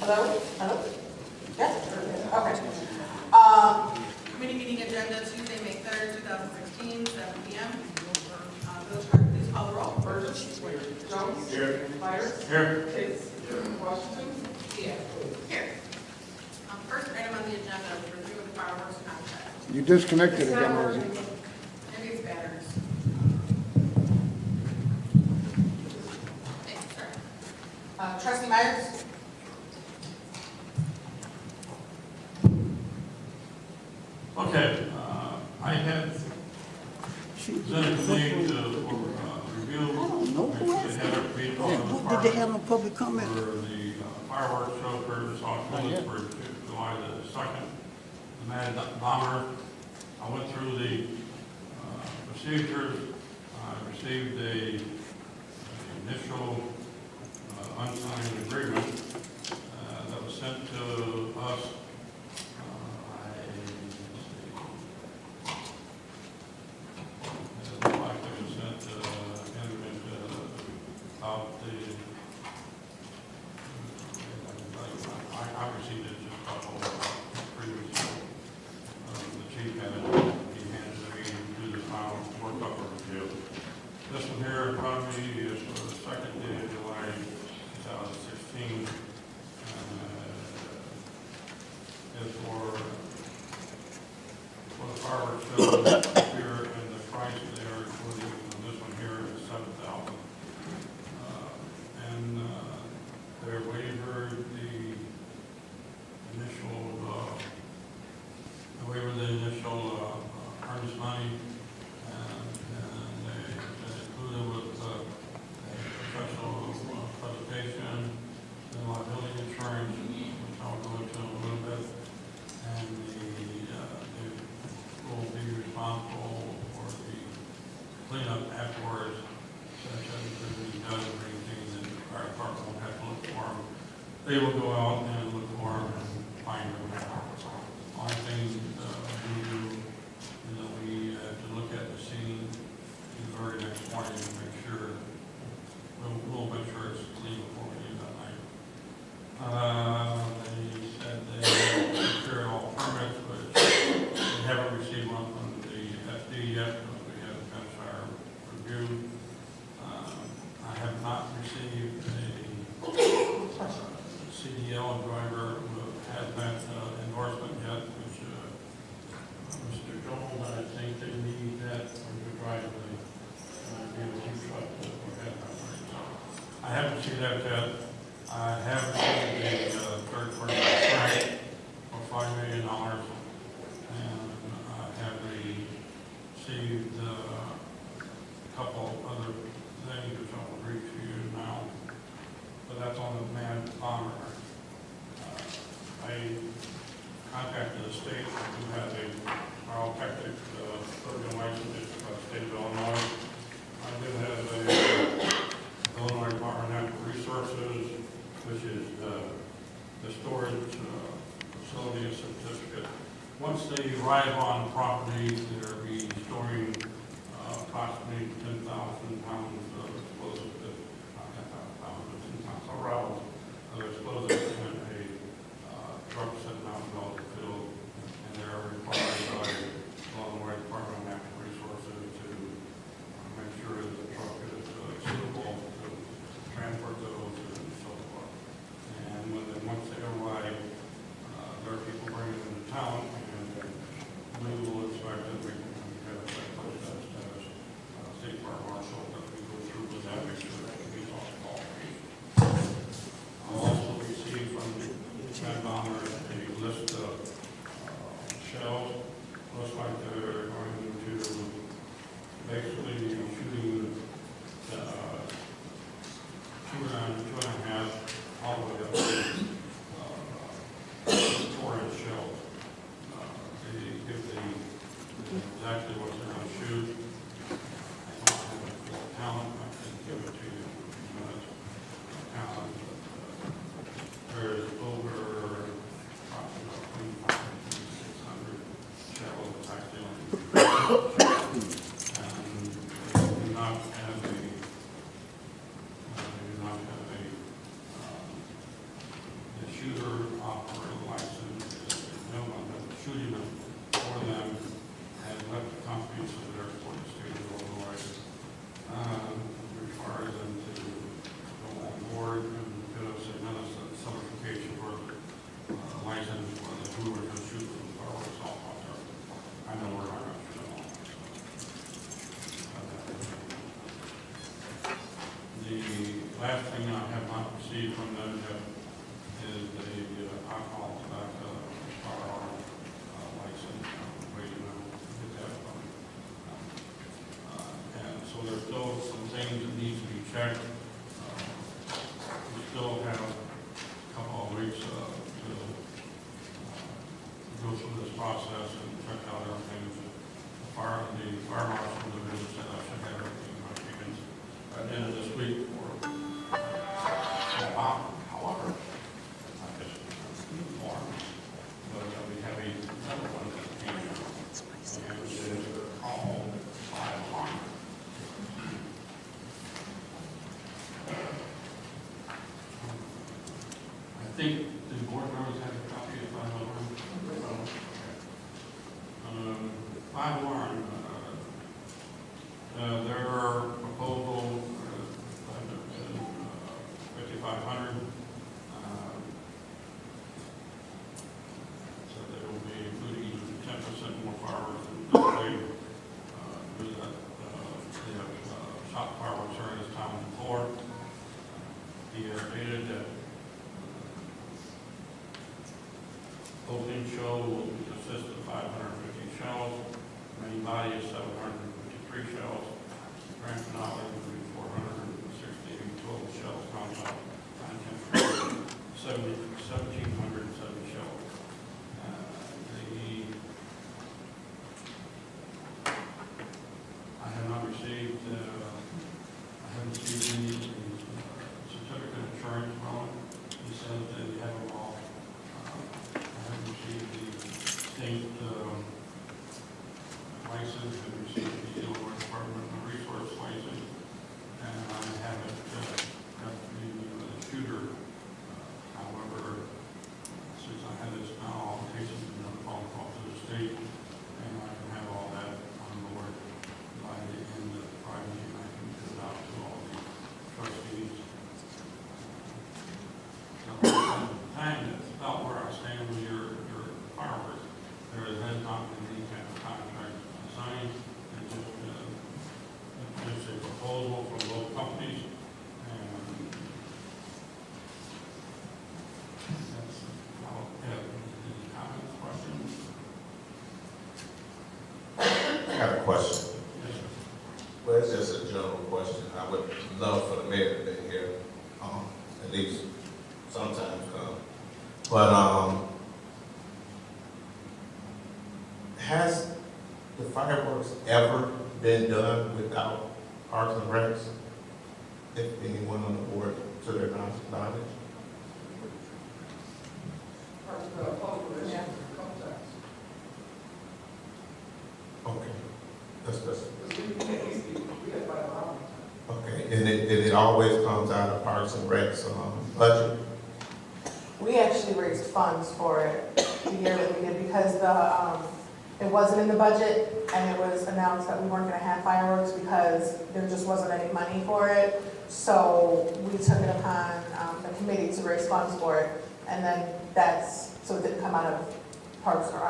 Hello? Hello? Yes? Okay. Committee meeting agenda Tuesday, May 3rd, 2016, 7 p.m. Village Clerk, please call the roll. Burgess. Jones. Here. Myers. Here. Pitts. Washington. Here. Here. First item on the agenda is review of the fireworks contract. You disconnected again, Rosie. Maybe it's batteries. Thanks, sir. Trustee Myers. Okay, I had presented today to review. I don't know who They asked had a meeting on the Did they park have no public comment? for the fireworks show for the Sauk for July the 2nd. The Mad Bomber. I went through the procedures. I received a initial unsigned agreement that was sent to us. It looked like it was sent about the, I received it just about 3 weeks ago. The chief had it, he handed it to me to do the final workup review. This one here in front of me is for the 2nd day of July 2016. Is for the fireworks show here, and the price there, including this one here, is $7,000. And they waivered the initial, earnest money, and they included with a professional presentation, and liability insurance, which I'll go into in a little bit, and they will be responsible for the cleanup afterwards, such as if there's done or anything that the fire department won't have to look for them. They will go out and look for them and find them. Only thing we do is that we have to look at the scene the very next morning to make sure, we'll make sure it's clean before we leave that night. They said they secured all permits, which we haven't received one from the FD yet, because we haven't finished our review. I have not received a CDL driver who has that endorsement yet, which Mr. Joel, I think they need that for the drive the DOT truck that we have. I haven't seen that yet. I have received a third-party grant for $5 million, and I have received a couple other things which I will read to you now, but that's on the Mad Bomber. I contacted the state who has a pyrotechnic program license by the state of Illinois. I do have a Illinois Department of Natural Resources, which is the storage facility and certificate. Once they arrive on property, they'll be storing approximately 10,000 pounds of explosive, not 10,000 pounds, but 10 pounds of rounds of explosive in a truck sitting out in the field, and they're required by the Illinois Department of Natural Resources to make sure that the truck is suitable to transport those and so forth. And once they arrive, there are people bringing them to town, and we will inspect it. We can have a checklist as state park marshal that we go through with that, make sure that we meet all the qualifications. I'll also receive from Mad Bomber a list of things that needs to be checked. We still have a couple of weeks to go through this process and check out everything. The fire marshal division said I should have everything in my hands by the end of this week for however, I guess more, but we have another one that came in, and it is called fire alarm. I think the board members have a copy of fire alarm. Fire alarm, their proposal, 5,500. So they will be including 10% more fireworks than they have shop fireworks are in this town before. He has stated that opening show will consist of 550 shells, main body is 753 shells, grand finale will be 460 total shells, counting out 1,770 shells. I have not received, any certificate of insurance from him. He says that they have them all. I haven't received the state license, and received the Illinois Department of Resource license, and I haven't got the shooter. However, since I have this now, I'll take another phone call to the state, and I can have all that on board by the end of Friday, and I can get it out to all the trustees. Time, that's about where I stand with your fireworks. There has not been any kind of contract signed. It's just a proposal from both companies, and that's how it is. Any comments, questions? I got a question. Yes, sir. Well, it's just a general question. I would love for the mayor to be here, at least sometimes come. But has the fireworks ever been done without Parks and Recs? If anyone on the board to their knowledge? Yeah. Okay. That's okay. And it always comes out of Parks and Recs budget. We actually raised funds for it the year that we did because it wasn't in the budget, and it was announced that we weren't going to have fireworks because there just wasn't any money for it. So we took it upon the committee to raise funds for it, and then so it didn't come out of Parks and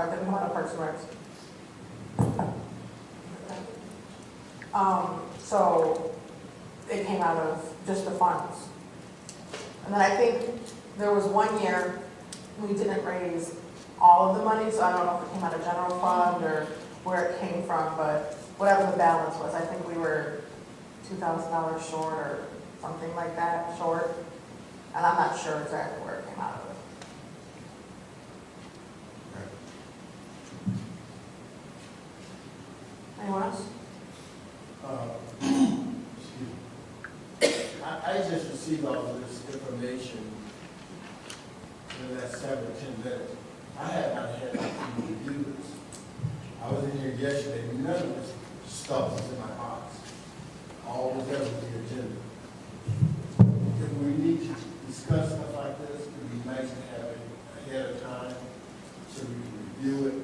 Recs. So it came out of just the funds. And then I think there was one year we didn't raise all of the money, so I don't know if it came out of general fund or where it came from, but whatever the balance was, I think we were $2,000 short or something like that short. And I'm not sure exactly where it came out of. Anyone else? I just received all of this information in the last 7 or 10 minutes. I had not had time to review this. I was in here yesterday, none of this stuff was in my box. All was there with the agenda. If we need to discuss stuff like this, it would be nice to have it ahead of time so we can review it,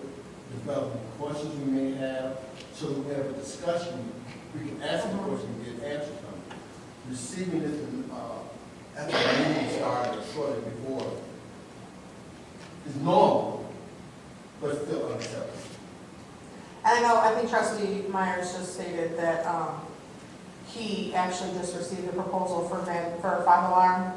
develop the questions we may have, so that we have a discussion, we can ask the question and get answers from it. Receiving this after the meeting started or shortly before is normal, but still unacceptable. And I think Trustee Myers just stated that he actually just received a proposal for a 5-alarm.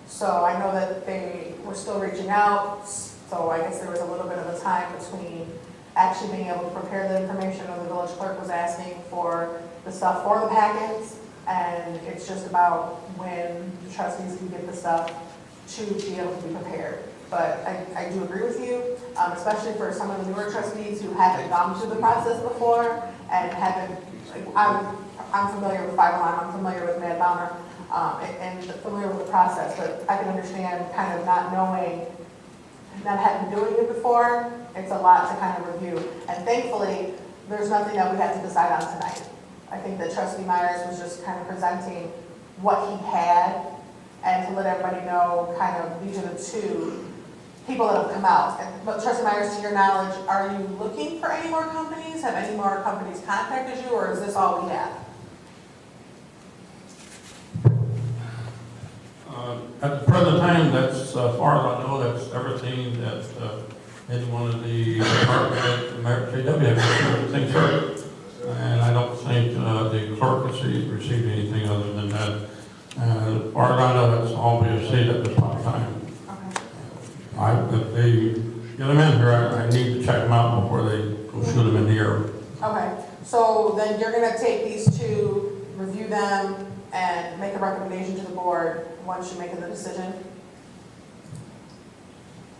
So I know that they were still reaching out, so I guess there was a little bit of a time between actually being able to prepare the information, or the village clerk was asking for the stuff for the packets. And it's just about when the trustees can get the stuff to be able to be prepared. But I do agree with you, especially for some of the newer trustees who haven't gone through the process before and haven't, like, I'm familiar with 5 Alarm, I'm familiar with Mad Bomber, and familiar with the process, but I can understand kind of not knowing, not having doing it before. It's a lot to kind of review. And thankfully, there's nothing that we have to decide on tonight. I think that Trustee Myers was just kind of presenting what he had and to let everybody know kind of these are the 2 people that have come out. But Trustee Myers, to your knowledge, are you looking for any more companies? Have any more companies contacted you, or is this all we have? At the present time, that's, as far as I know, that's everything that any one of the departments, JW has things heard. And I don't think the clerk has received anything other than that. As far as I know, that's all we received at this point in time. Okay. If they get them in here, I need to check them out before they go shoot them in the air. Okay, so then you're gonna take these 2, review them, and make a recommendation to the board once you make the decision?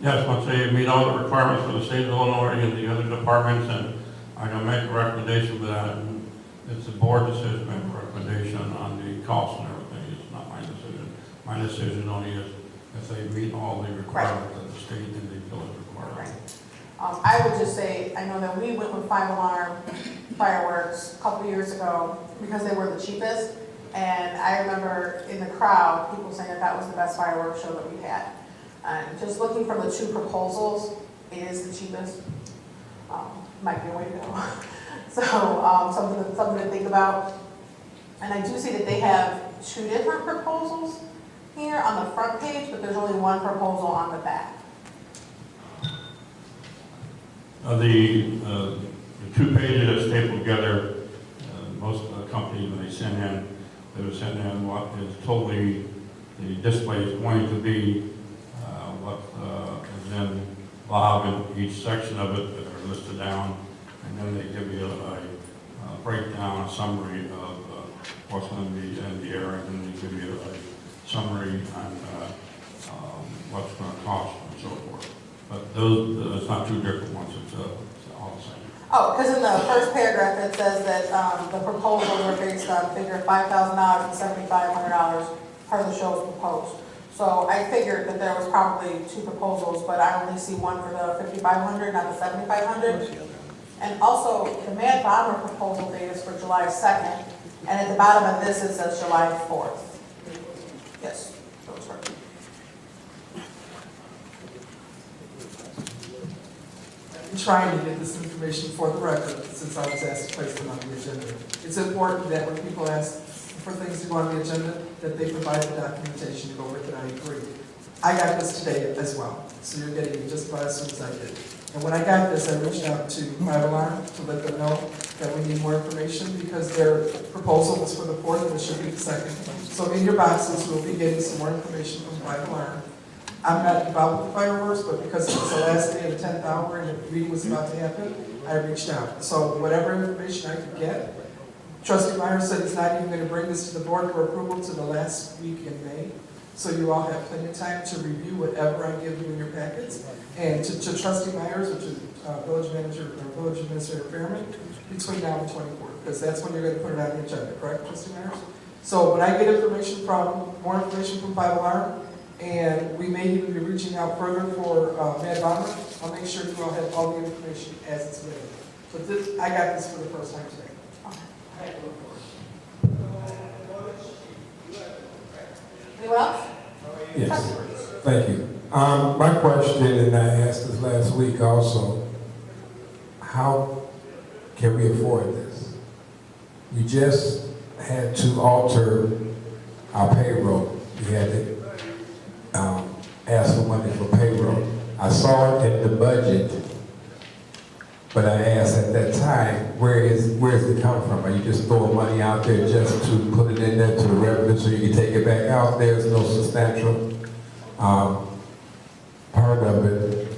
Yes, once they meet all the requirements for the state of Illinois and the other departments, and I'm gonna make a recommendation for that. And it's a board decision, to make a recommendation on the cost and everything. It's not my decision. My decision only is if they meet all the requirements that the state and the village require. I would just say, I know that we went with 5 Alarm fireworks a couple years ago because they were the cheapest. And I remember in the crowd, people saying that that was the best fireworks show that we had. And just looking from the 2 proposals, it is the cheapest. Might be a way to go. So something to think about. And I do see that they have 2 different proposals here on the front page, but there's only 1 proposal on the back. The 2 pages that stapled together, most of the companies, when they send in, they would send in what is totally, the display is going to be, what is in Bob in each section of it that are listed down, and then they give you a breakdown, a summary of what's going to be in the area, and then they give you a summary on what's going to cost and so forth. But those, it's not 2 different ones, it's all the same. Oh, because in the first paragraph, it says that the proposals are based on figure $5,000 and $7,500 per the show's proposed. So I figured that there was probably 2 proposals, but I only see one for the $5,500, not the $7,500. And also, the Mad Bomber proposal date is for July 2nd, and at the bottom of this, it says July 4th. Yes, that's right. I'm trying to get this information for the record, since I was asked to place them on the agenda. It's important that when people ask for things to go on the agenda, that they provide the documentation to go with it. I agree. I got this today as well, so you're getting it just about as soon as I did. And when I got this, I reached out to 5 Alarm to let them know that we need more information because their proposal was for the 4th and it should be the 2nd. So in your boxes, we'll be getting some more information from 5 Alarm. I'm not involved with the fireworks, but because it was the last day of the 10th hour and the meeting was about to happen, I reached out. So whatever information I could get, Trustee Myers said he's not even going to bring this to the board for approval to the last week in May. So you all have plenty of time to review whatever I give you in your packets. And to Trustee Myers, which is Village Manager or Village Administrator Fairman, between now and 24th, because that's when you're going to put it on the agenda, correct, Trustee Myers? So when I get more information from 5 Alarm, and we may even be reaching out further for Mad Bomber, I'll make sure you all have all the information as it's available. But this, I got this for the first time today. Anyone else? Yes, thank you. My question, and I asked this last week also, how can we afford this? We just had to alter our payroll. We had to ask for money for payroll. I saw it in the budget, but I asked at that time, where's it come from? Are you just throwing money out there just to put it in there to the revenue so you can take it back out? There's no substantial part of it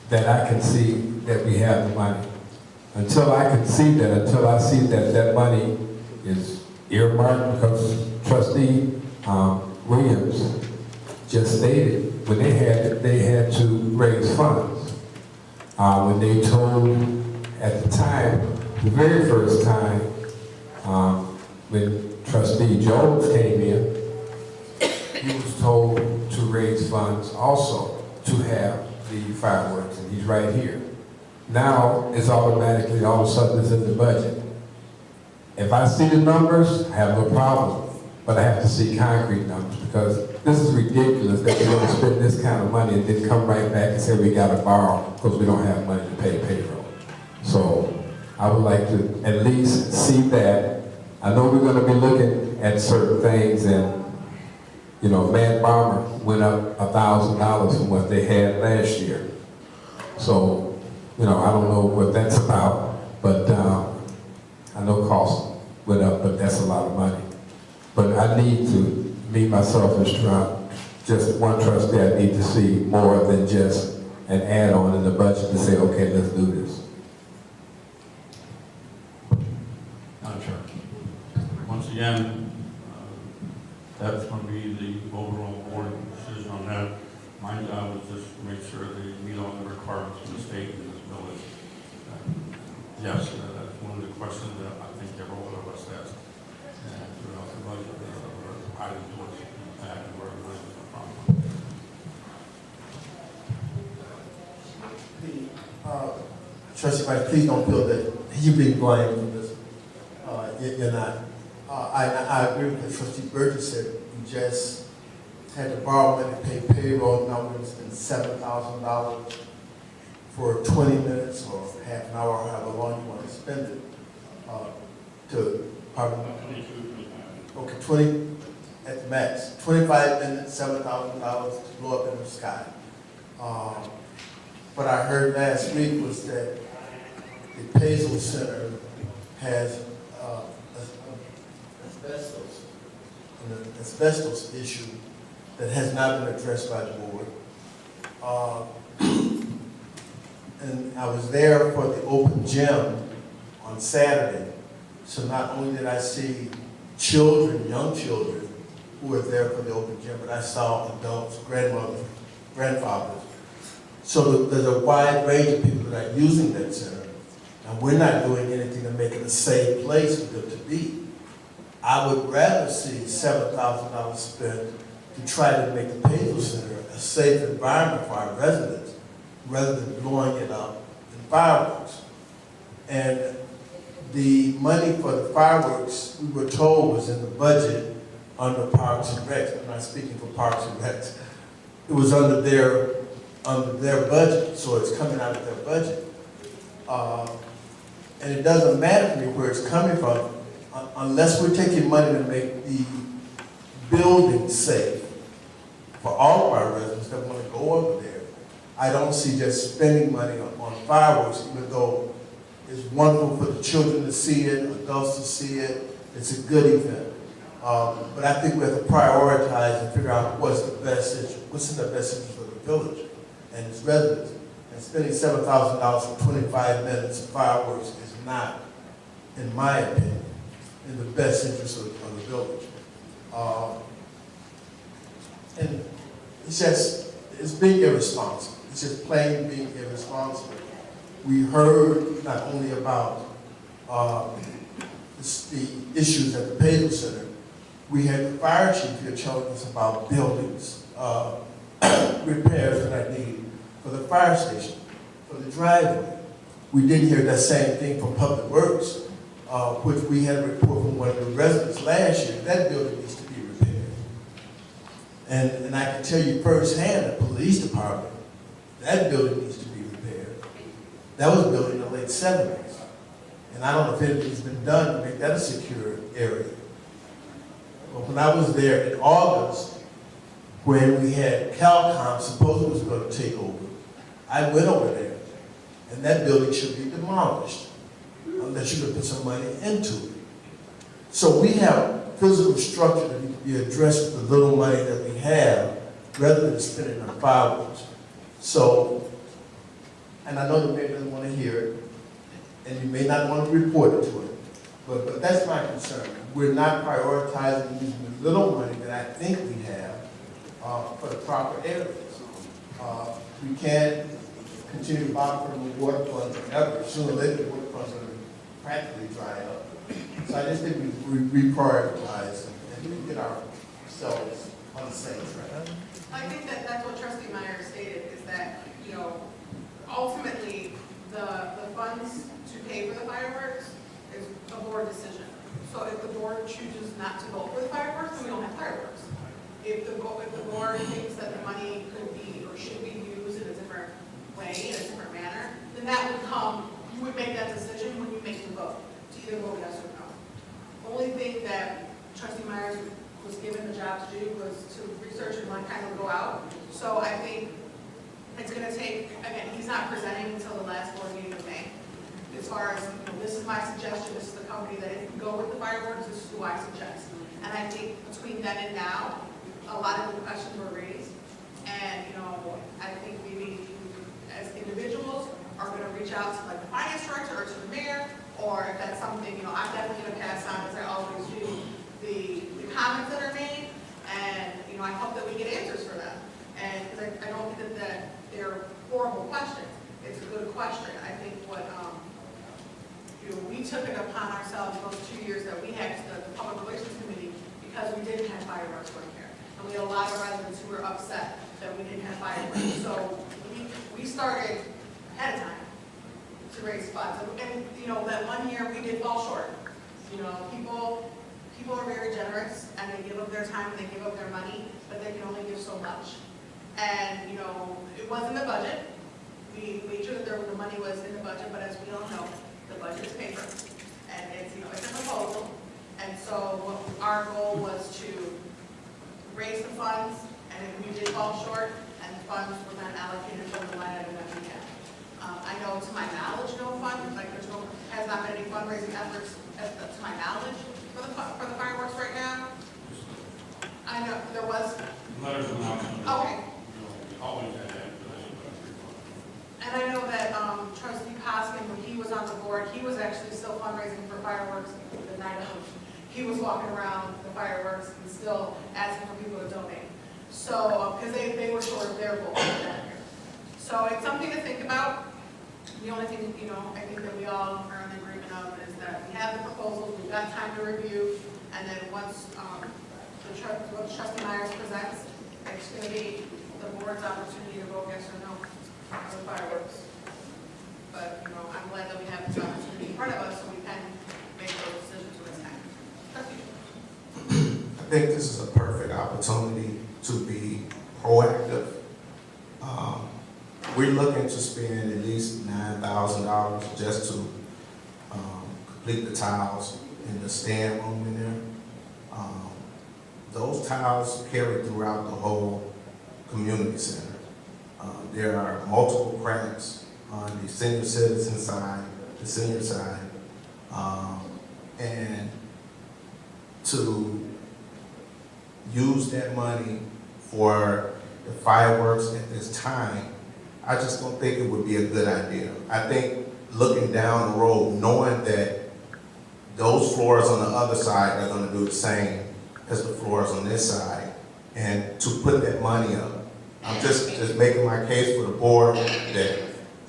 that I can see that we have the money. Until I can see that, until I see that that money is earmarked? Because trustee Williams just stated when they had to raise funds. When they told at the time, the very first time, when trustee Jones came in, he was told to raise funds also to have the fireworks, and he's right here. Now, it's automatically, all of a sudden, it's in the budget. If I see the numbers, I have no problem, but I have to see concrete numbers, because this is ridiculous that we're gonna spend this kind of money and then come right back and say we gotta borrow because we don't have money to pay payroll. So, I would like to at least see that. I know we're gonna be looking at certain things, and you know, Mad Bomber went up $1,000 from what they had last year. So, you know, I don't know what that's about, but I know costs went up, but that's a lot of money. But I need to, me, myself, as just one trustee, I need to see more than just an add-on in the budget to say, okay, let's do this. Madam Chair. Once again, that's going to be the overall board decision on that. My job is just to make sure they meet all the requirements from the state and this village. Yes, that's one of the questions that I think every one of us asked throughout the budget. Items was that and where the money was from. Trustee Wright, please don't feel that you're being blamed for this. You're not. I agree with what Trustee Burgess said. You just had to borrow money to pay payroll numbers and $7,000 for 20 minutes or half an hour, however long you want to spend it. Okay, 20 at the max. 25 minutes, $7,000 to blow up in the sky. What I heard last week was that the Pazel Center has an asbestos issue that has not been addressed by the board. And I was there for the open gym on Saturday, so not only did I see children, young children, who were there for the open gym, but I saw adults, grandmothers, grandfathers. So there's a wide range of people that are using that center. And we're not doing anything to make it a safe place for them to be. I would rather see $7,000 spent to try to make the Pazel Center a safe environment for our residents, rather than blowing it up in fireworks. And the money for the fireworks, we were told, was in the budget under Parks and Recs. I'm not speaking for Parks and Recs. It was under their budget, so it's coming out of their budget. And it doesn't matter to me where it's coming from, unless we're taking money to make the building safe for all of our residents that want to go over there. I don't see just spending money on fireworks, even though it's wonderful for the children to see it, adults to see it. It's a good event. But I think we have to prioritize and figure out what's in the best interest for the village and its residents. And spending $7,000 for 25 minutes of fireworks is not, in my opinion, in the best interest of the village. And it's being irresponsible. It's just plain being irresponsible. We heard not only about the issues at the Pazel Center, we had the fire chief here telling us about buildings, repairs that I need for the fire station, for the driveway. We did hear that same thing from Public Works, which we had a report from one of the residents last year. That building needs to be repaired. And I can tell you firsthand, the police department, that building needs to be repaired. That was built in the late 70s. And I don't know if anything's been done to make that a secure area. But when I was there in August, when we had Calcom supposedly was going to take over, I went over there, and that building should be demolished unless you could put some money into it. So we have physical structure that needs to be addressed with the little money that we have, rather than spending on fireworks. So, and I know the mayor doesn't want to hear it, and you may not want to report it to him, but that's my concern. we're not prioritizing using the little money that I think we have for the proper areas. We can't continue to borrow from the water funds forever. Sooner or later, the water funds are practically dry up. So I just think we reprioritize and we get ourselves on the same track. I think that that's what Trustee Meyer stated, is that, you know, ultimately, the funds to pay for the fireworks is a board decision. So if the board chooses not to go for the fireworks, then we don't have fireworks. If the board thinks that the money could be or should be used in a different way, in a different manner, then that would come, you would make that decision when you make the vote, to either vote yes or no. Only thing that Trustee Myers was given the job to do was to research and like kind of go out. So I think it's gonna take, again, he's not presenting until the last board meeting of May. As far as, you know, this is my suggestion, this is the company that if you go with the fireworks, this is who I suggest. And I think between then and now, a lot of the questions were raised. And, you know, I think maybe as individuals are gonna reach out to like the finance director or to the mayor, or if that's something, you know, I'm definitely gonna pass on, as I always do, the comments that are made, and, you know, I hope that we get answers for them. And, because I don't think that they're horrible questions. It's a good question. I think what, you know, we took it upon ourselves those 2 years that we had the Public Relations Committee because we didn't have fireworks right here. And we had a lot of residents who were upset that we didn't have fireworks. So we started ahead of time to raise funds. And, you know, that one year we did fall short. You know, people are very generous and they give up their time and they give up their money, but they can only give so much. And, you know, it wasn't the budget. We made sure that the money was in the budget, but as we all know, the budget is paper. And it's, you know, it's a proposal. And so our goal was to raise the funds, and if we did fall short, and the funds were then allocated from the line item that we had. I know to my knowledge, no fund, like has not been any fundraising efforts, to my knowledge, for the fireworks right now. I know there was. Letters of announcement. Okay. Always had that. And I know that Trustee Paskin, when he was on the board, he was actually still fundraising for fireworks the night of. He was walking around the fireworks and still asking for people to donate. So, because they were short of their goal that year. So it's something to think about. The only thing, you know, I think that we all are in agreement of is that we have the proposals, we've got time to review, and then once what Trustee Myers presents, it's going to be the board's opportunity to vote yes or no on the fireworks. But, you know, I'm glad that we have this opportunity in front of us so we can make those decisions with time. I think this is a perfect opportunity to be proactive. We're looking to spend at least $9,000 just to complete the tiles in the stand room in there. Those tiles carry throughout the whole community center. There are multiple cracks on the senior citizen side, the senior side, and to use that money for the fireworks at this time, I just don't think it would be a good idea. I think looking down the road, knowing that those floors on the other side are going to do the same as the floors on this side, and to put that money up, I'm just making my case for the board that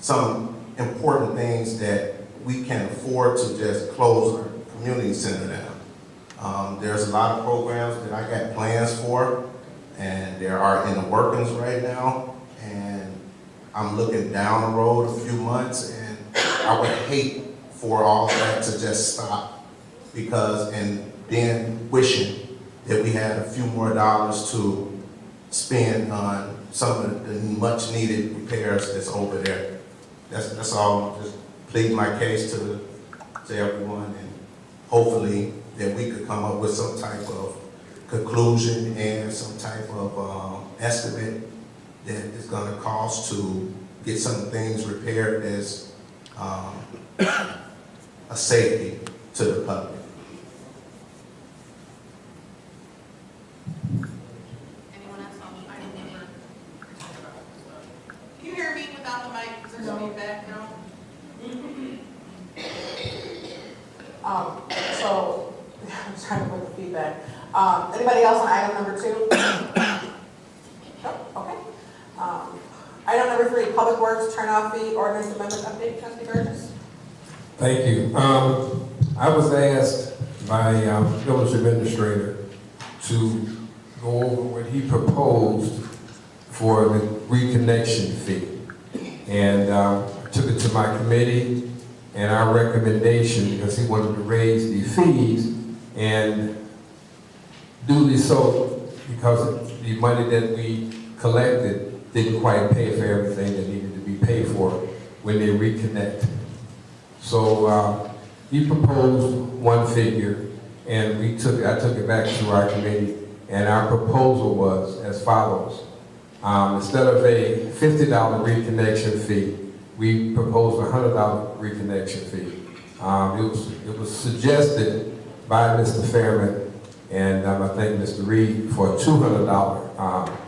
some important things that we can afford to just close our community center down. There's a lot of programs that I got plans for, and there are in the workings right now, and I'm looking down the road a few months, and I would hate for all that to just stop, because, and then wishing that we had a few more dollars to spend on some of the much needed repairs that's over there. That's all. Just plead my case to everyone, and hopefully that we could come up with some type of conclusion and some type of estimate that it's going to cost to get some things repaired as a safety to the public. Anyone else? I don't remember. Can you hear me without the mic? Is there some feedback? No? So I'm just trying to put the feedback. Anybody else on item number 2? Nope, okay. Item number 3, Public Works turnoff fee ordinance amendment update, trustee Burgess? Thank you. I was asked by village administrator to go over what he proposed for the reconnection fee. And I took it to my committee, and our recommendation, because he wanted to raise the fees, and duly so, because the money that we collected didn't quite pay for everything that needed to be paid for when they reconnect. So he proposed one figure, and I took it back to our committee, and our proposal was as follows. Instead of a $50 reconnection fee, we proposed a $100 reconnection fee. It was suggested by Mr. Fairman and I think Mr. Reed for a $200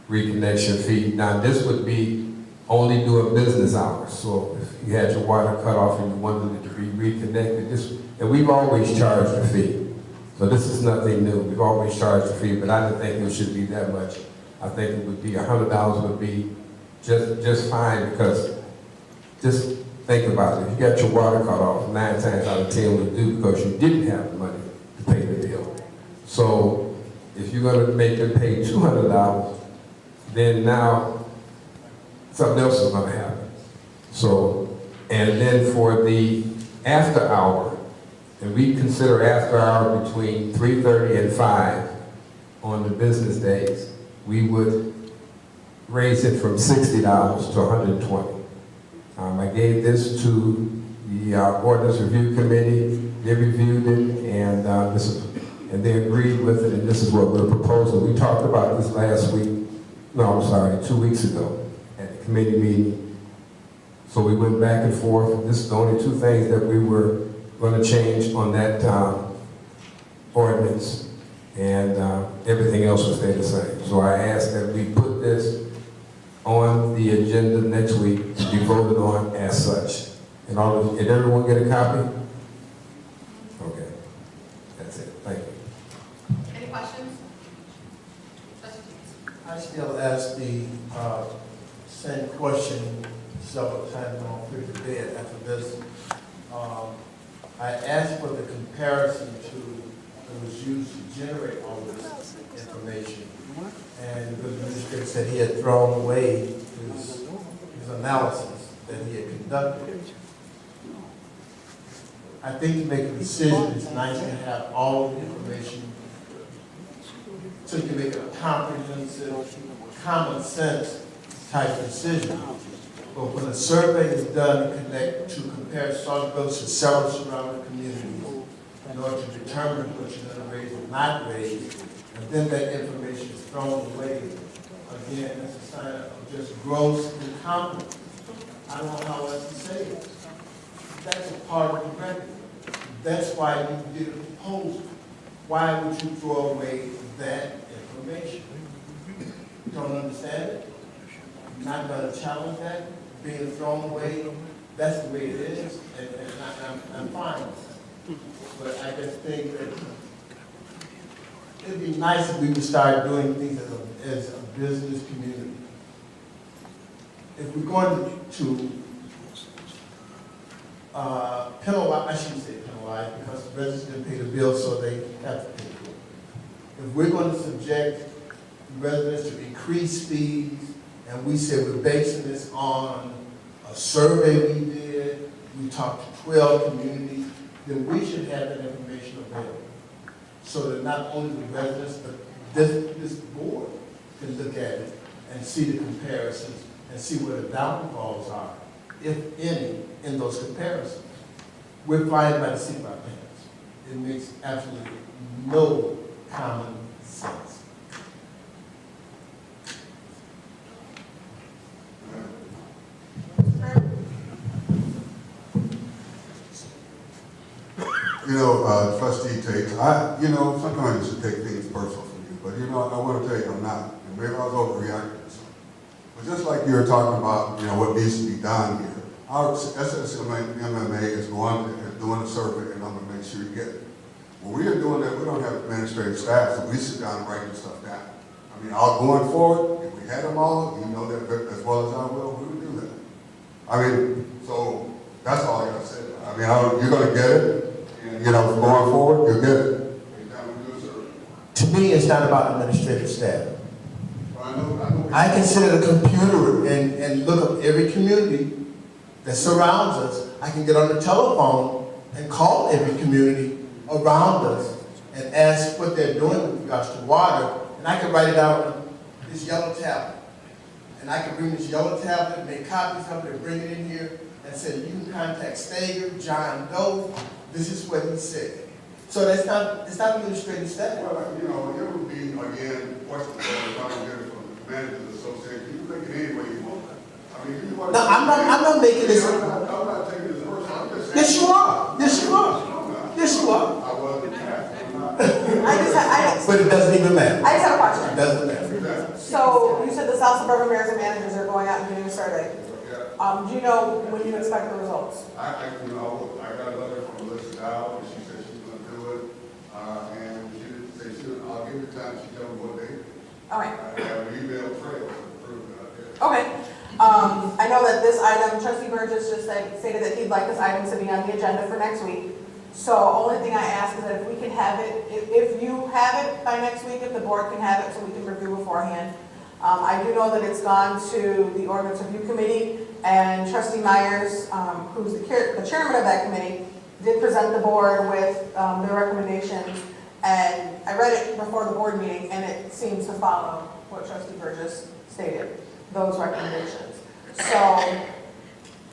reconnection fee. Now this would be only during business hours. So if you had your water cut off and you wanted it to be reconnected, and we've always charged a fee. So this is nothing new. We've always charged a fee, but I didn't think it should be that much. I think it would be $100 would be just fine, because just think about it. If you got your water cut off, 9 times out of 10 would do because you didn't have the money to pay the bill. So if you're going to make them pay $200, then now something else is going to happen. So, and then for the after hour, and we consider after hour between 3:30 and 5 on the business days, we would raise it from $60 to $120. I gave this to the Ordinance Review Committee. They reviewed it, and they agreed with it, and this is what we're proposing. We talked about this last week, 2 weeks ago at the committee meeting. So we went back and forth. This is the only 2 things that we were going to change on that ordinance, and everything else will stay the same. So I asked that we put this on the agenda next week to be voted on as such. And did everyone get a copy? Okay, that's it. Thank you. Any questions? Trustee James? I still ask the same question several times on Fifth Bed after this. I asked for the comparison to that was used to generate all this information. And the administrator said he had thrown away his analysis that he had conducted. I think to make a decision, it's nice to have all the information so you can make a comprehensive, common sense type decision. But when a survey is done to compare Saukville to several surrounding communities in order to determine what you're going to raise or not raise, and then that information is thrown away, again, that's a sign of just gross incompetence. I don't know how else to say it. That's a part of the record. That's why you did a proposal. Why would you throw away that information? You don't understand it? You're not going to challenge that? Being thrown away? That's the way it is, and I'm fine with that. But I just think that it'd be nice if we would start doing things as a business community. If we're going to penalize, I shouldn't say penalize, because the residents didn't pay the bill, so they have to pay for it. If we're going to subject residents to increased fees, and we say we're basing this on a survey we did, we talked to 12 communities, then we should have that information available. So that not only the residents, but this board can look at it and see the comparisons and see where the downfalls are, if any, in those comparisons. We're flying by the seat of our pants. It makes absolutely no common sense. Trustee Tate, sometimes you take things personal from you, but I want to tell you I'm not, and maybe I was overreacting to something. But just like you were talking about, what needs to be done here, our SSMMA is doing a survey, and I'm going to make sure you get it. When we are doing that, we don't have administrative staff, so we sit down and write this stuff down. I mean, going forward, if we had them all, you know that as well as I will, we would do that. I mean, so that's all I gotta say. I mean, you're gonna get it, and, you know, going forward, you'll get it. To me, it's not about administrative staff. I know. I can sit at a computer and look up every community that surrounds us. I can get on the telephone and call every community around us and ask what they're doing with regards to water, and I can write it out on this yellow tablet. And I can bring this yellow tablet, make copies of it, and bring it in here and say, you can contact Stager, John Doe, this is what he said. So it's not administrative staff. Well, you know, it would be, again, questions if I don't get it from the managers association. You can make it any way you want. I mean, you want No, I'm not making this. I'm not taking this personal. I'm just saying. Yes, you are. Yes, you are. Yes, you are. I wasn't asked. But it doesn't even matter. I just have a question. It doesn't matter. So you said the South Suburban mayors and managers are going out and doing a survey. Yeah. Do you know when you expect the results? You know, I got a letter from Melissa Dow, and she said she's gonna do it, and she didn't say I'll give her time, she told me what day. All right. I have an email trail to prove that, yeah. Okay. I know that this item, Trustee Burgess just stated that he'd like this item to be on the agenda for next week. So only thing I ask is that if we can have it, if you have it by next week, if the board can have it so we can review beforehand. I do know that it's gone to the Ordinance Review Committee, and Trustee Myers, who's the chairman of that committee, did present the board with their recommendations, and I read it before the board meeting, and it seems to follow what Trustee Burgess stated, those recommendations. So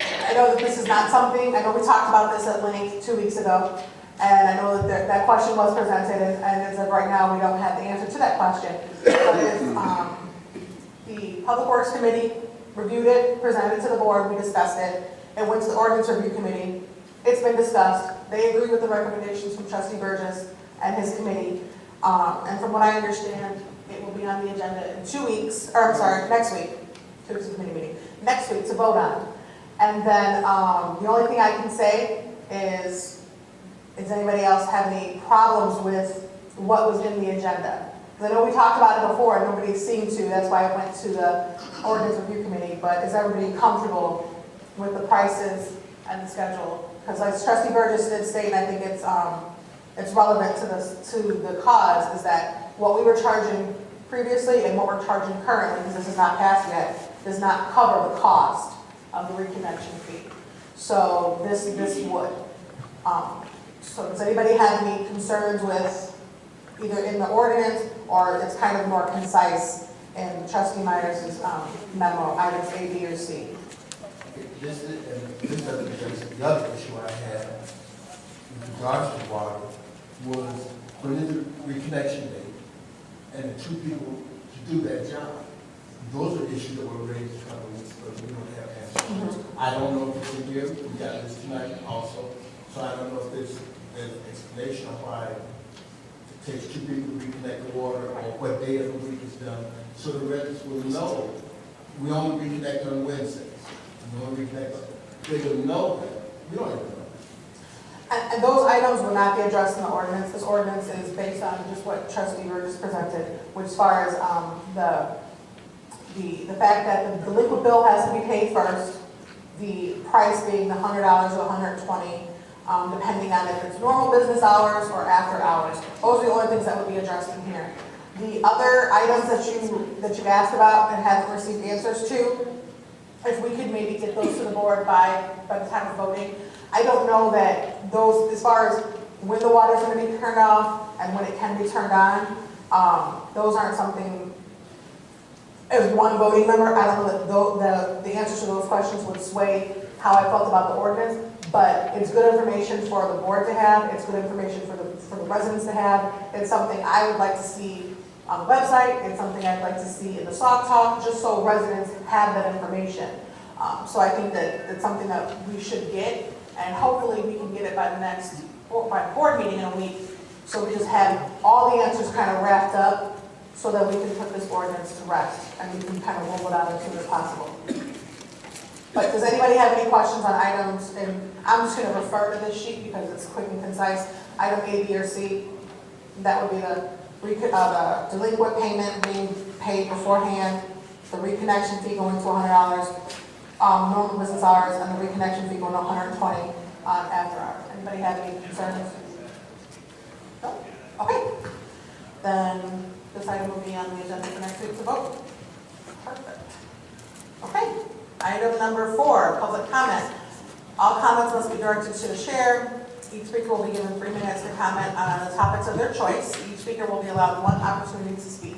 I know that this is not something, I know we talked about this at length 2 weeks ago, and I know that that question was presented, and as of right now, we don't have the answer to that question. But if the Public Works Committee reviewed it, presented it to the board, we discussed it, it went to the Ordinance Review Committee, it's been discussed, they agree with the recommendations from Trustee Burgess and his committee, and from what I understand, it will be on the agenda in 2 weeks, or I'm sorry, next week, 2 weeks of committee meeting, next week to vote on. And then the only thing I can say is, does anybody else have any problems with what was in the agenda? Because I know we talked about it before and nobody seemed to, that's why it went to the Ordinance Review Committee, but is everybody comfortable with the prices and the schedule? Because like Trustee Burgess did state, and I think it's relevant to the cause, is that what we were charging previously and what we're charging currently, because this is not passed yet, does not cover the cost of the reconnection fee. So this would. So does anybody have any concerns with either in the ordinance or it's kind of more concise in Trustee Myers' memo, items A, B, or C? This doesn't address the other issue I had with regards to water, was when is the reconnection date and the two people to do that job. Those are issues that were raised a couple of weeks ago, we don't have answers. I don't know if it's in here, we got this tonight also, so I don't know if there's an explanation of why it takes two people to reconnect the water or what day of the week is done, so the residents will know. We only reconnect on Wednesdays. We only reconnect, they will know that. We don't even know. And those items will not be addressed in the ordinance. This ordinance is based on just what Trustee Burgess presented, which as far as the fact that the liquid bill has to be paid first, the price being the $100 to $120, depending on if it's normal business hours or after hours. Those are the only things that would be addressed in here. The other items that you asked about and haven't received answers to, if we could maybe get those to the board by the time of voting. I don't know that those, as far as when the water's going to be turned off and when it can be turned on, those aren't something, as one voting member, I don't know that the answers to those questions would sway how I felt about the ordinance, but it's good information for the board to have, it's good information for the residents to have, it's something I would like to see on the website, it's something I'd like to see in the Sauk Talk, just so residents have that information. So I think that it's something that we should get, and hopefully we can get it by the board meeting in a week, so we just have all the answers kind of wrapped up, so that we can put this ordinance to rest, and we can kind of roll it out as soon as possible. But does anybody have any questions on items? And I'm just gonna refer to this sheet because it's quick and concise. Item A, B, or C, that would be the delinquent payment being paid beforehand, the reconnection fee going to $100, normal business hours, and the reconnection fee going to $120 after hours. Anybody have any concerns? No? Okay. Then this item will be on the agenda for next week to vote. Perfect. Okay. Item number 4, public comment. All comments must be directed to the chair. Each speaker will be given 3 minutes to comment on the topics of their choice. Each speaker will be allowed 1 opportunity to speak.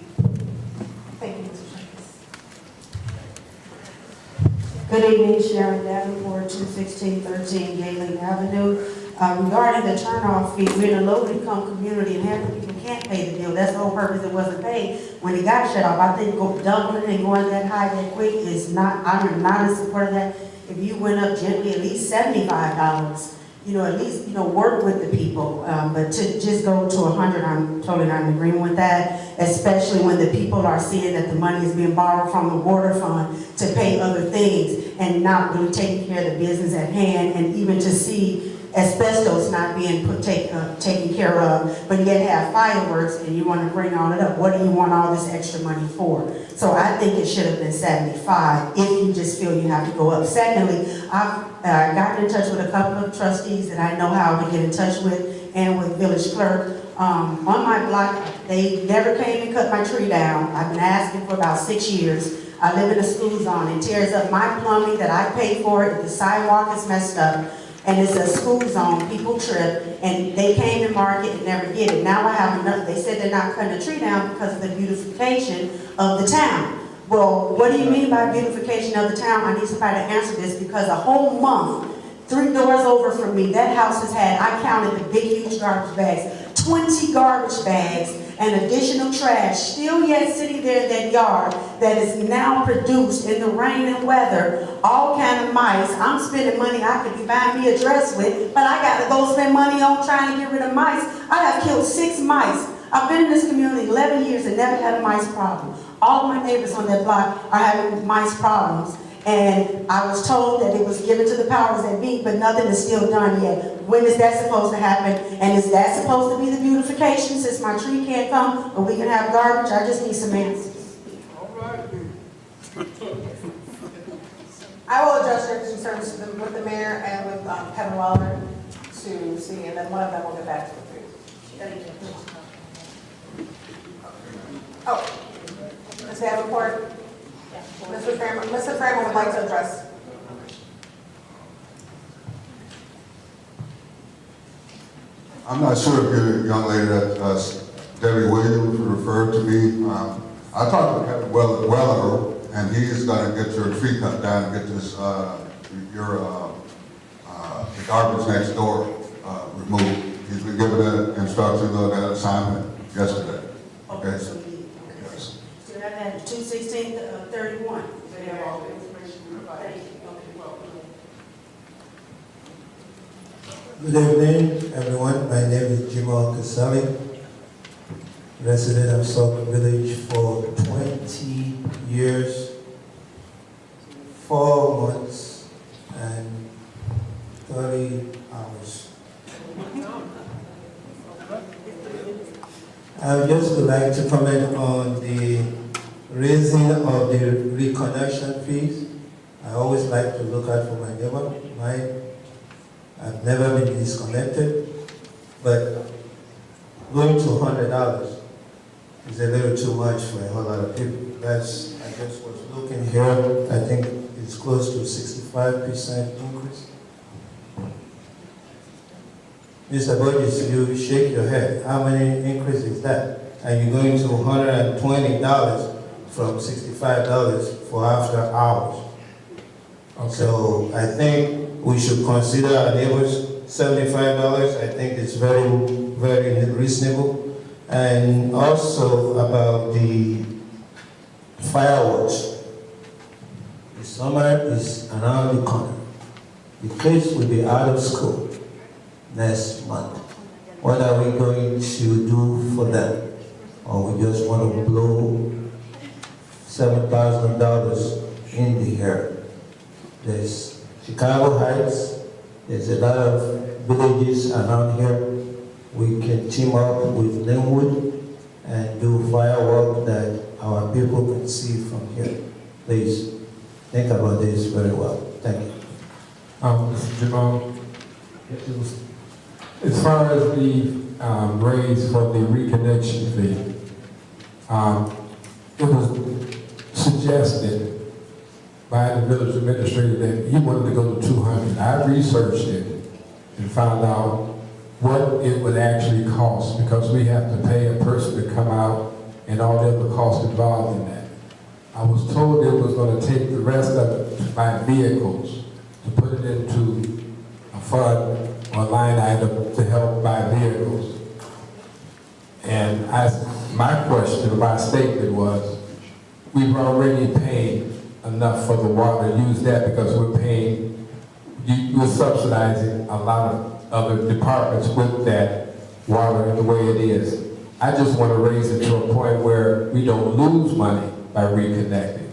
Thank you, Mr. Jenkins. Good evening, Sharon Davenport, 21613 Galen Avenue. Regarding the turnoff fee, we're in a low-income community and half the people can't pay the bill. That's the whole purpose it wasn't paid when it got shut off. I think doubling and going that high that quick is not, I'm not in support of that. If you went up gently, at least $75, at least, work with the people. But to just go to 100, I'm totally not in agreement with that, especially when the people are seeing that the money is being borrowed from the water fund to pay other things and not really taking care of the business at hand, and even to see asbestos not being taken care of, but yet have fireworks and you want to bring all it up. What do you want all this extra money for? So I think it should have been 75 if you just feel you have to go up. Secondly, I've gotten in touch with a couple of trustees that I know how to get in touch with, and with village clerk. On my block, they never came and cut my tree down. I've been asking for about 6 years. I live in a school zone. It tears up my plumbing that I pay for. The sidewalk is messed up. And it's a school zone, people trip, and they came and marked it and never did it. Now I have another, they said they're not cutting the tree down because of the beautification of the town. Well, what do you mean by beautification of the town? I need somebody to answer this, because a whole month, 3 doors over from me, that house has had, I counted the big, huge garbage bags, 20 garbage bags, and additional trash still yet sitting there in that yard that is now produced in the rain and weather, all kind of mice. I'm spending money I could be buying me a dress with, but I got to go spend money on trying to get rid of mice. I have killed 6 mice. I've been in this community 11 years and never had a mice problem. All of my neighbors on that block are having mice problems. And I was told that it was given to the powers that be, but nothing is still done yet. When is that supposed to happen? And is that supposed to be the beautification, since my tree can't come, but we can have garbage? I just need some answers. I will address your concerns with the mayor and with Kevin Weller to see, and then one of them will get back to you. Thank you. Oh, Ms. Davenport? Mr. Kramer would like to address. I'm not sure if you're the young lady that Debbie Williams referred to me. I talked to Kevin Weller, and he is going to get your tree cut down and get this the garbage next door removed. He's been given that instruction, that assignment yesterday. Okay. Yes. So that had 21631. They have all the information provided. Good evening, everyone. My name is Jamal Kasali, resident of Sauk Village for 20 years, 4 months, and 30 hours. I would just like to comment on the raising of the reconnection fees. I always like to look out for my neighbor. I've never been disconnected, but going to $100 is a little too much for a whole lot of people. I just was looking here, I think it's close to 65% increase. Mr. Burgess, you shake your head. How many increase is that? And you're going to $120 from $65 for after hours. Okay. So I think we should consider our neighbors $75. I think it's very, very reasonable. And also about the fireworks. The summer is around the corner. The kids will be out of school next month. What are we going to do for them? Or we just want to blow $7,000 in the air? There's Chicago Heights, there's a lot of villages around here. We can team up with Linwood and do firework that our people can see from here. Please think about this very well. Thank you. Mr. Jamal, as far as the raise for the reconnection fee, it was suggested by the village administrator that he wanted to go to 200. I researched it and found out what it would actually cost, because we have to pay a person to come out and all the other costs involved in that. I was told it was going to take the rest of it to buy vehicles, to put it into a fund or a line item to help buy vehicles. And my question, or my statement was, we've already paid enough for the water, use that, because we're subsidizing a lot of other departments with that water in the way it is. I just want to raise it to a point where we don't lose money by reconnecting.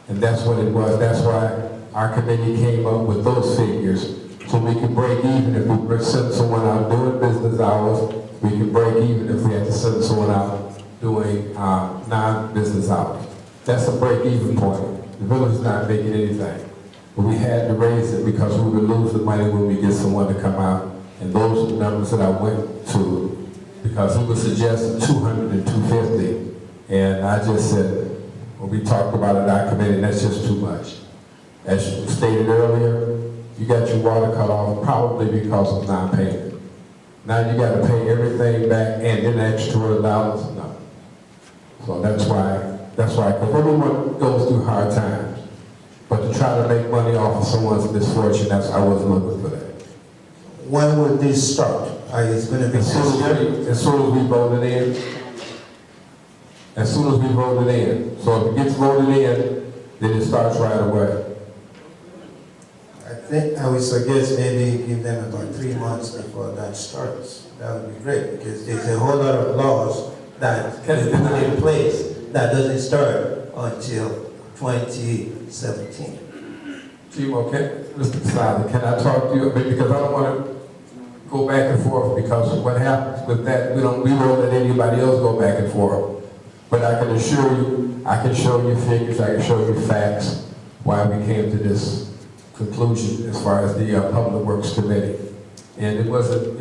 And that's what it was. That's why our committee came up with those figures, so we can break even if we send someone out doing business hours. We can break even if we had to send someone out doing non-business hours. That's a break-even point. The village is not making anything. But we had to raise it because we would lose the money when we get someone to come out. And those are the numbers that I went to, because it was suggested 200 and 250. And I just said, when we talked about it in our committee, that's just too much. As you stated earlier, you got your water cut off probably because of non-payment. Now you got to pay everything back and then extra $200. No. So that's why, because everyone goes through hard times. But to try to make money off of someone's misfortune, I wasn't looking for that. When will this start? It's going to be As soon as we voted in. As soon as we voted in. So if it gets voted in, then it starts right away. I think I would suggest maybe give them about 3 months before that starts. That would be great, because there's a whole lot of laws that can be put in place that doesn't start until 2017. Chief, okay, Mr. Sally, can I talk to you a bit, because I don't want to go back and forth, because what happens with that, we won't let anybody else go back and forth. But I can assure you, I can show you figures, I can show you facts, why we came to this conclusion as far as the Public Works Committee. And it wasn't,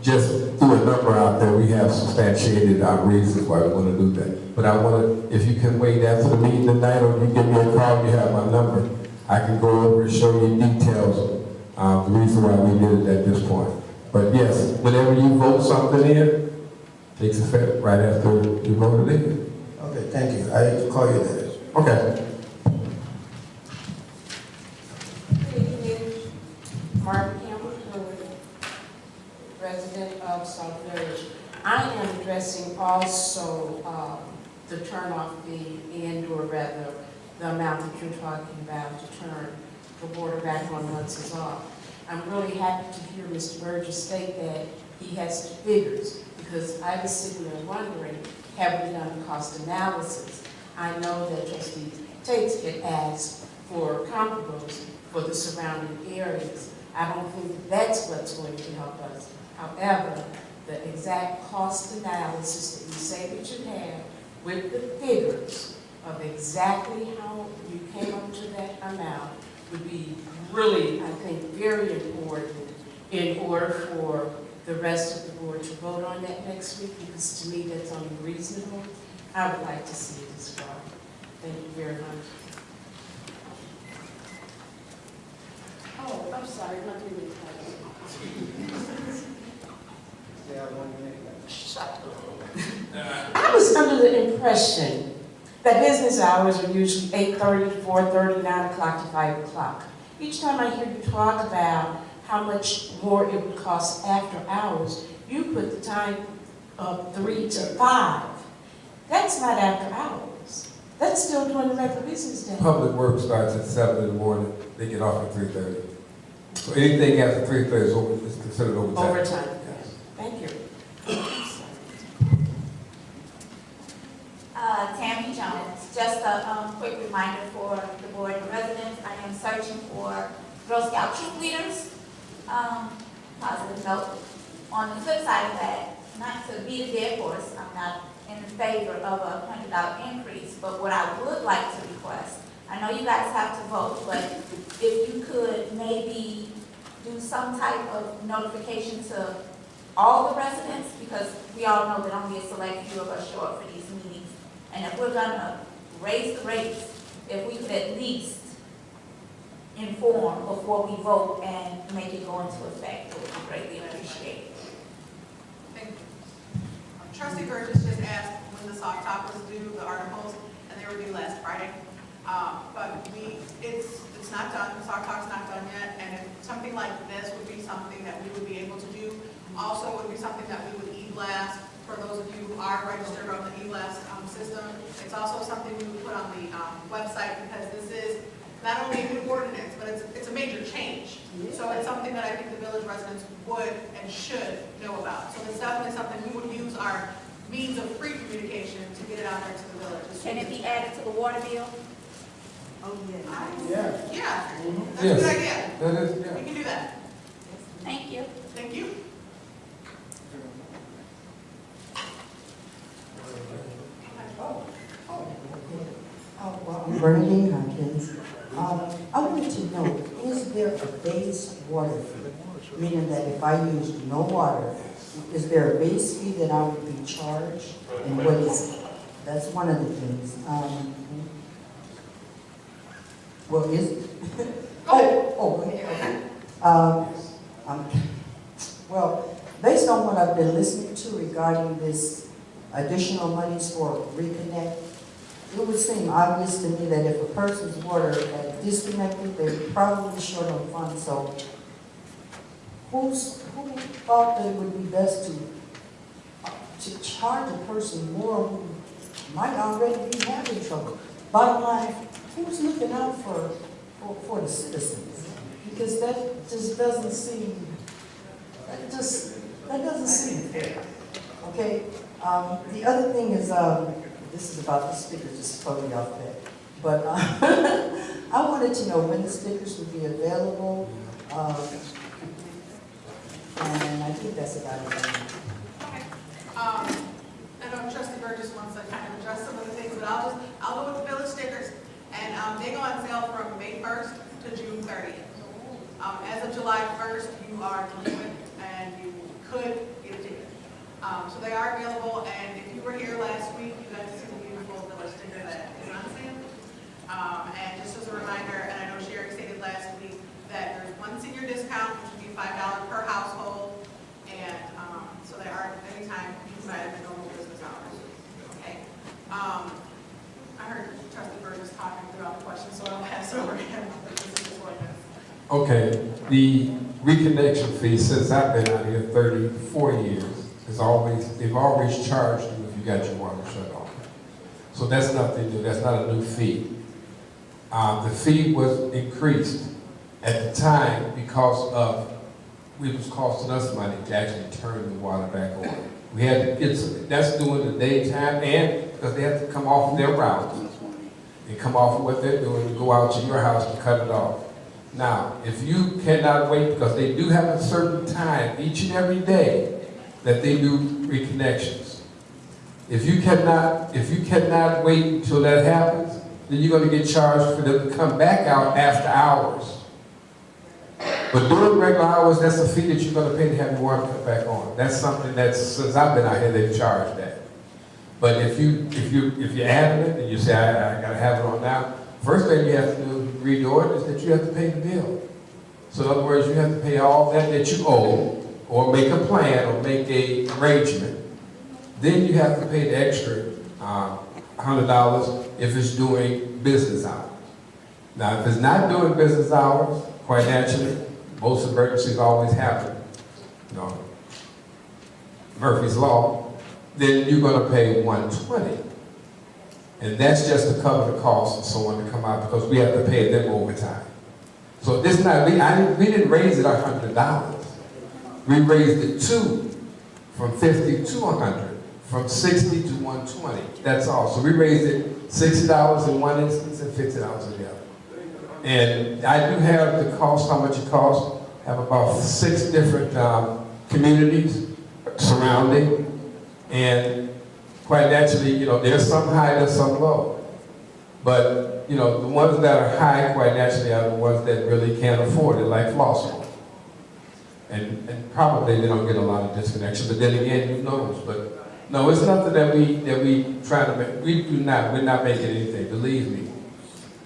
just threw a number out there. We have substantiated our reasons why we want to do that. But I want to, if you can wait after the meeting tonight, or you give me a call, you have my number. I can go over and show you details, the reason why we did it at this point. But yes, whenever you vote something in, takes effect right after you voted in. Okay, thank you. I'll call you later. Okay. Good evening. Mark Campbell, resident of Sauk Village. I am addressing also the turn-off fee and/or rather the amount that you're talking about to turn the water back on once it's off. I'm really happy to hear Mr. Burgess state that he has the figures, because I was sitting there wondering, have we done a cost analysis? I know that Trustee Tate had asked for comparables for the surrounding areas. I don't think that's what's going to help us. However, the exact cost analysis that you say that you have with the figures of exactly how you came up to that amount would be really, I think, very important in order for the rest of the board to vote on that next week, because to me that's unreasonable. I would like to see it as well. Thank you very much. Oh, I'm sorry, not really. I was under the impression that business hours are usually 8:30 to 4:30, 9 o'clock to 5 o'clock. Each time I hear you talk about how much more it would cost after hours, you put the time of 3 to 5. That's not after hours. That's still during the regular business day. Public work starts at 7 in the morning. They get off at 3:30. So anything after 3:30 is considered overtime. Overtime. Yes. Thank you. Tammy Jones, just a quick reminder for the board and residents. I am certified for Girl Scout troop leaders. Positive note. On the flip side of that, not to beat a dead horse, I'm not in favor of a $100 increase, but what I would like to request, I know you guys have to vote, but if you could maybe do some type of notification to all the residents, because we all know that only a select few of us show up for these meetings. And if we're gonna raise the rates, if we could at least inform before we vote and make it go into effect, it would be greatly appreciated. Thank you. Trustee Burgess just asked when the Sauk Talk was due, the articles, and they were due last Friday. But it's not done, the Sauk Talk's not done yet, and if something like this would be something that we would be able to do. Also, would be something that we would e-blast for those of you who are registered on the e-blast system. It's also something we would put on the website, because this is not only a new ordinance, but it's a major change. So it's something that I think the village residents would and should know about. So it's definitely something we would use our means of free communication to get it out there to the village. Can it be added to the water bill? Oh, Yeah. yeah, that's a Yes. good idea. That is, yeah. We can do that. Thank you. Thank you. Well, I'm Bernadine Hopkins. I wanted to know, is there a base water fee? Meaning that if I use no water, is there a base fee that I would be charged? And what is it? That's one of the things. Well, is it? Okay. Well, based on what I've been listening to regarding this additional monies for reconnect, it would seem obvious to me that if a person's water had disconnected, they're probably short on funds. So who thought that it would be best to charge a person more who might already be having trouble? Bottom line, who's looking out for the citizens? Because that just doesn't seem, that doesn't seem fair. Okay? The other thing is, this is about the stickers, just totally off that. But I wanted to know when the stickers would be available. And I think that's about it. Okay. I know Trustee Burgess wants to kind of address some of the things, but I'll go with the village stickers. And they go on sale from May 1st to June 30th. As of July 1st, you are delinquent and you could get a ticket. So they are available, and if you were here last week, you got to see the beautiful village sticker that is on sale. And just as a reminder, and I know Sherry stated last week, that there's one senior discount, which would be $5 per household, and so they are anytime inside of the normal business hours. Okay. I heard Trustee Burgess talking throughout the question, so I'll pass over to him. Okay, the reconnection fee, since I've been out here 34 years, they've always charged you if you got your water shut off. So that's nothing new, that's not a new fee. The fee was increased at the time because of, it was costing us money to actually turn the water back on. We had to get that's during the daytime, and because they have to come off of their route and come off of what they're doing and go out to your house and cut it off. Now, if you cannot wait, because they do have a certain time each and every day that they do reconnections. If you cannot wait until that happens, then you're going to get charged for them to come back out after hours. But during regular hours, that's a fee that you're going to pay to have your water cut back on. That's something that's, since I've been out here, they've charged that. But if you're adamant and you say, I got to have it on now, first thing you have to do to read the ordinance is that you have to pay the bill. So in other words, you have to pay all that you owe, or make a plan, or make a arrangement. Then you have to pay the extra $100 if it's doing business hours. Now, if it's not doing business hours, quite naturally, most emergencies always happen. You know, Murphy's Law. Then you're going to pay $120. And that's just to cover the costs and so on to come out, because we have to pay them overtime. So this not, we didn't raise it $100. We raised it from 50 to 100, from 60 to 120. That's all. So we raised it $60 in one instance and $50 in the other. And I do have the cost, how much it costs. I have about 6 different communities surrounding. And quite naturally, you know, there's some high, there's some low. But, you know, the ones that are high, quite naturally, are the ones that really can't afford it, like Flossmoor. And probably they don't get a lot of disconnection, but then again, who knows? But no, it's nothing that we try to make. We're not making anything, believe me.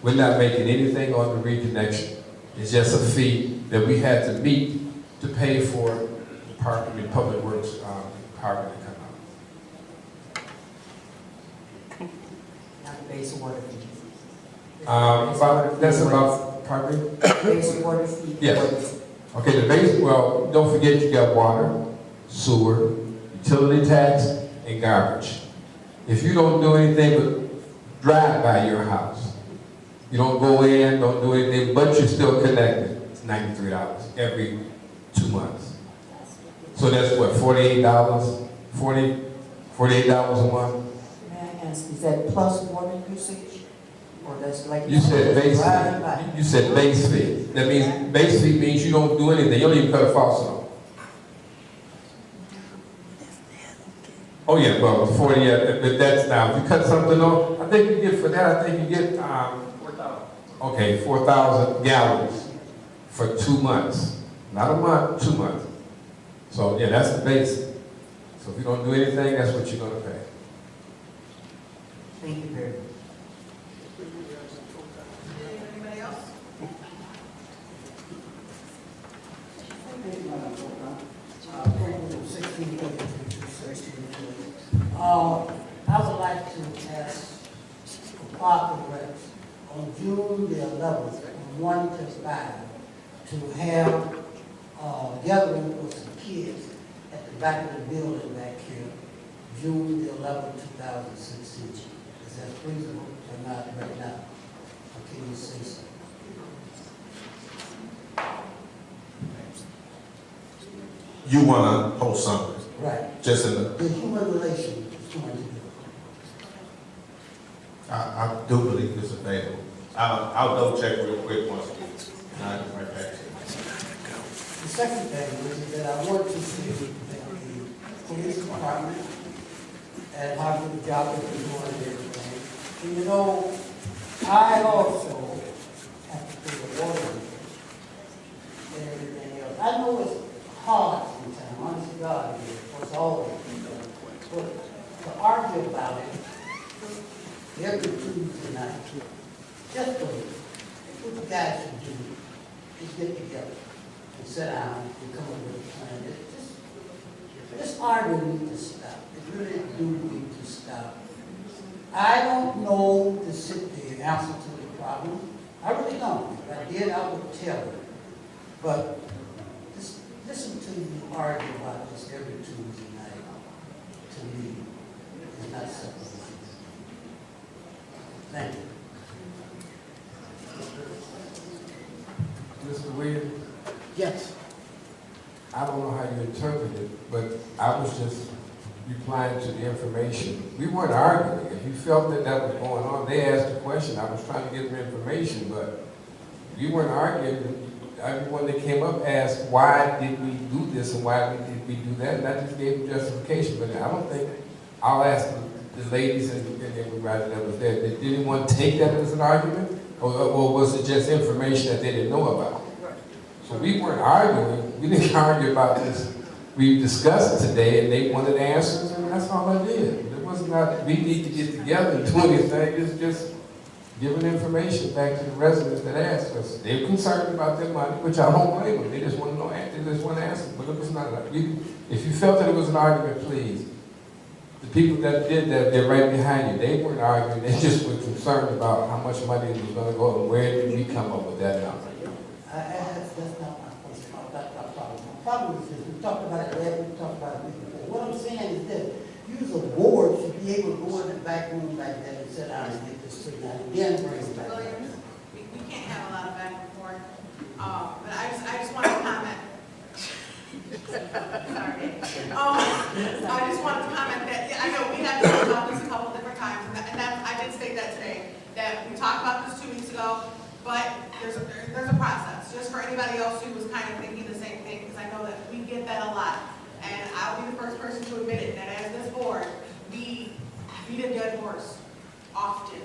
We're not making anything on the reconnection. It's just a fee that we had to meet to pay for the Public Works department to come out. Not the base water fee. That's about, pardon me? Base water fee. Yes. Okay, the base, well, don't forget you got water, sewer, utility tax, and garbage. If you don't do anything but drive by your house, you don't go in, don't do anything, but you're still connected, it's $93 every 2 months. So that's what, $48? $48 a month? May I ask, is that plus water usage? Or that's like? You said base driving by? fee. You said base fee. That means, base fee means you don't do anything. You don't even cut a faucet on. Oh yeah, well, 40, but that's now, if you cut something on, I think you get, for that, I think you get, 4,000 gallons for 2 months. Not a month, 2 months. So yeah, that's the base. So if you don't do anything, that's what you're gonna pay. Thank you very much. Anybody else? I would like to ask the park and recs on June the 11th, from 1 to 5, to have gathering with some kids at the back of the building back here, June the 11th, 2016. Is that feasible or not right now? Or can you say so? You wanna post something, Right. just in the, The human relation is going to do. I do believe it's available. I'll double check real quick once we, and I'll get right back to you. The second thing is that I want to see the police department and how good job they're doing and everything. And you know, I also have to pay the water and everything else. I know it's hard sometimes, honest to God, it is, for us all. But to argue about it every Tuesday night, just what the guys should do is get together and sit down and come up with a plan. This arguing needs to stop. It really do need to stop. I don't know to sit there and answer to the problem. I really don't. If I did, I would tell you. But just listen to you argue about this every Tuesday night, to me, is not simple. Thank you. Mr. Williams? Yes. I don't know how you interpret it, but I was just replying to the information. We weren't arguing. If you felt that that was going on, they asked a question. I was trying to get them information, but we weren't arguing. Everyone that came up asked, why did we do this and why did we do that? And I just gave them justification, but I don't think, I'll ask the ladies and everybody that was there, did anyone take that as an argument? Or was it just information that they didn't know about? So we weren't arguing. We didn't argue about this. We discussed it today, and they wanted answers, and that's all I did. It wasn't that we need to get together and do anything. It's just giving information back to the residents that asked us. They're concerned about their money, which I don't blame them. They just want to know. They just want answers. But it was not. If you felt that it was an argument, please. The people that did that, they're right behind you. They weren't arguing. They just were concerned about how much money was going to go and where did we come up with that number. That's not my question. That's not my problem. My problem is this. We talked about it last week, we talked about it week before. What I'm saying is this. You as a board should be able to go in the back room like that and sit down and get this straightened out and then bring it back. Williams, we can't have a lot of back and forth. But I just want to comment. Sorry. I just wanted to comment that, I know we have talked about this a couple different times, and that I did state that today, that we talked about this 2 weeks ago. But there's a process, just for anybody else who was kind of thinking the same thing, because I know that we get that a lot. And I'll be the first person to admit it, that as this board, we beat a dead horse often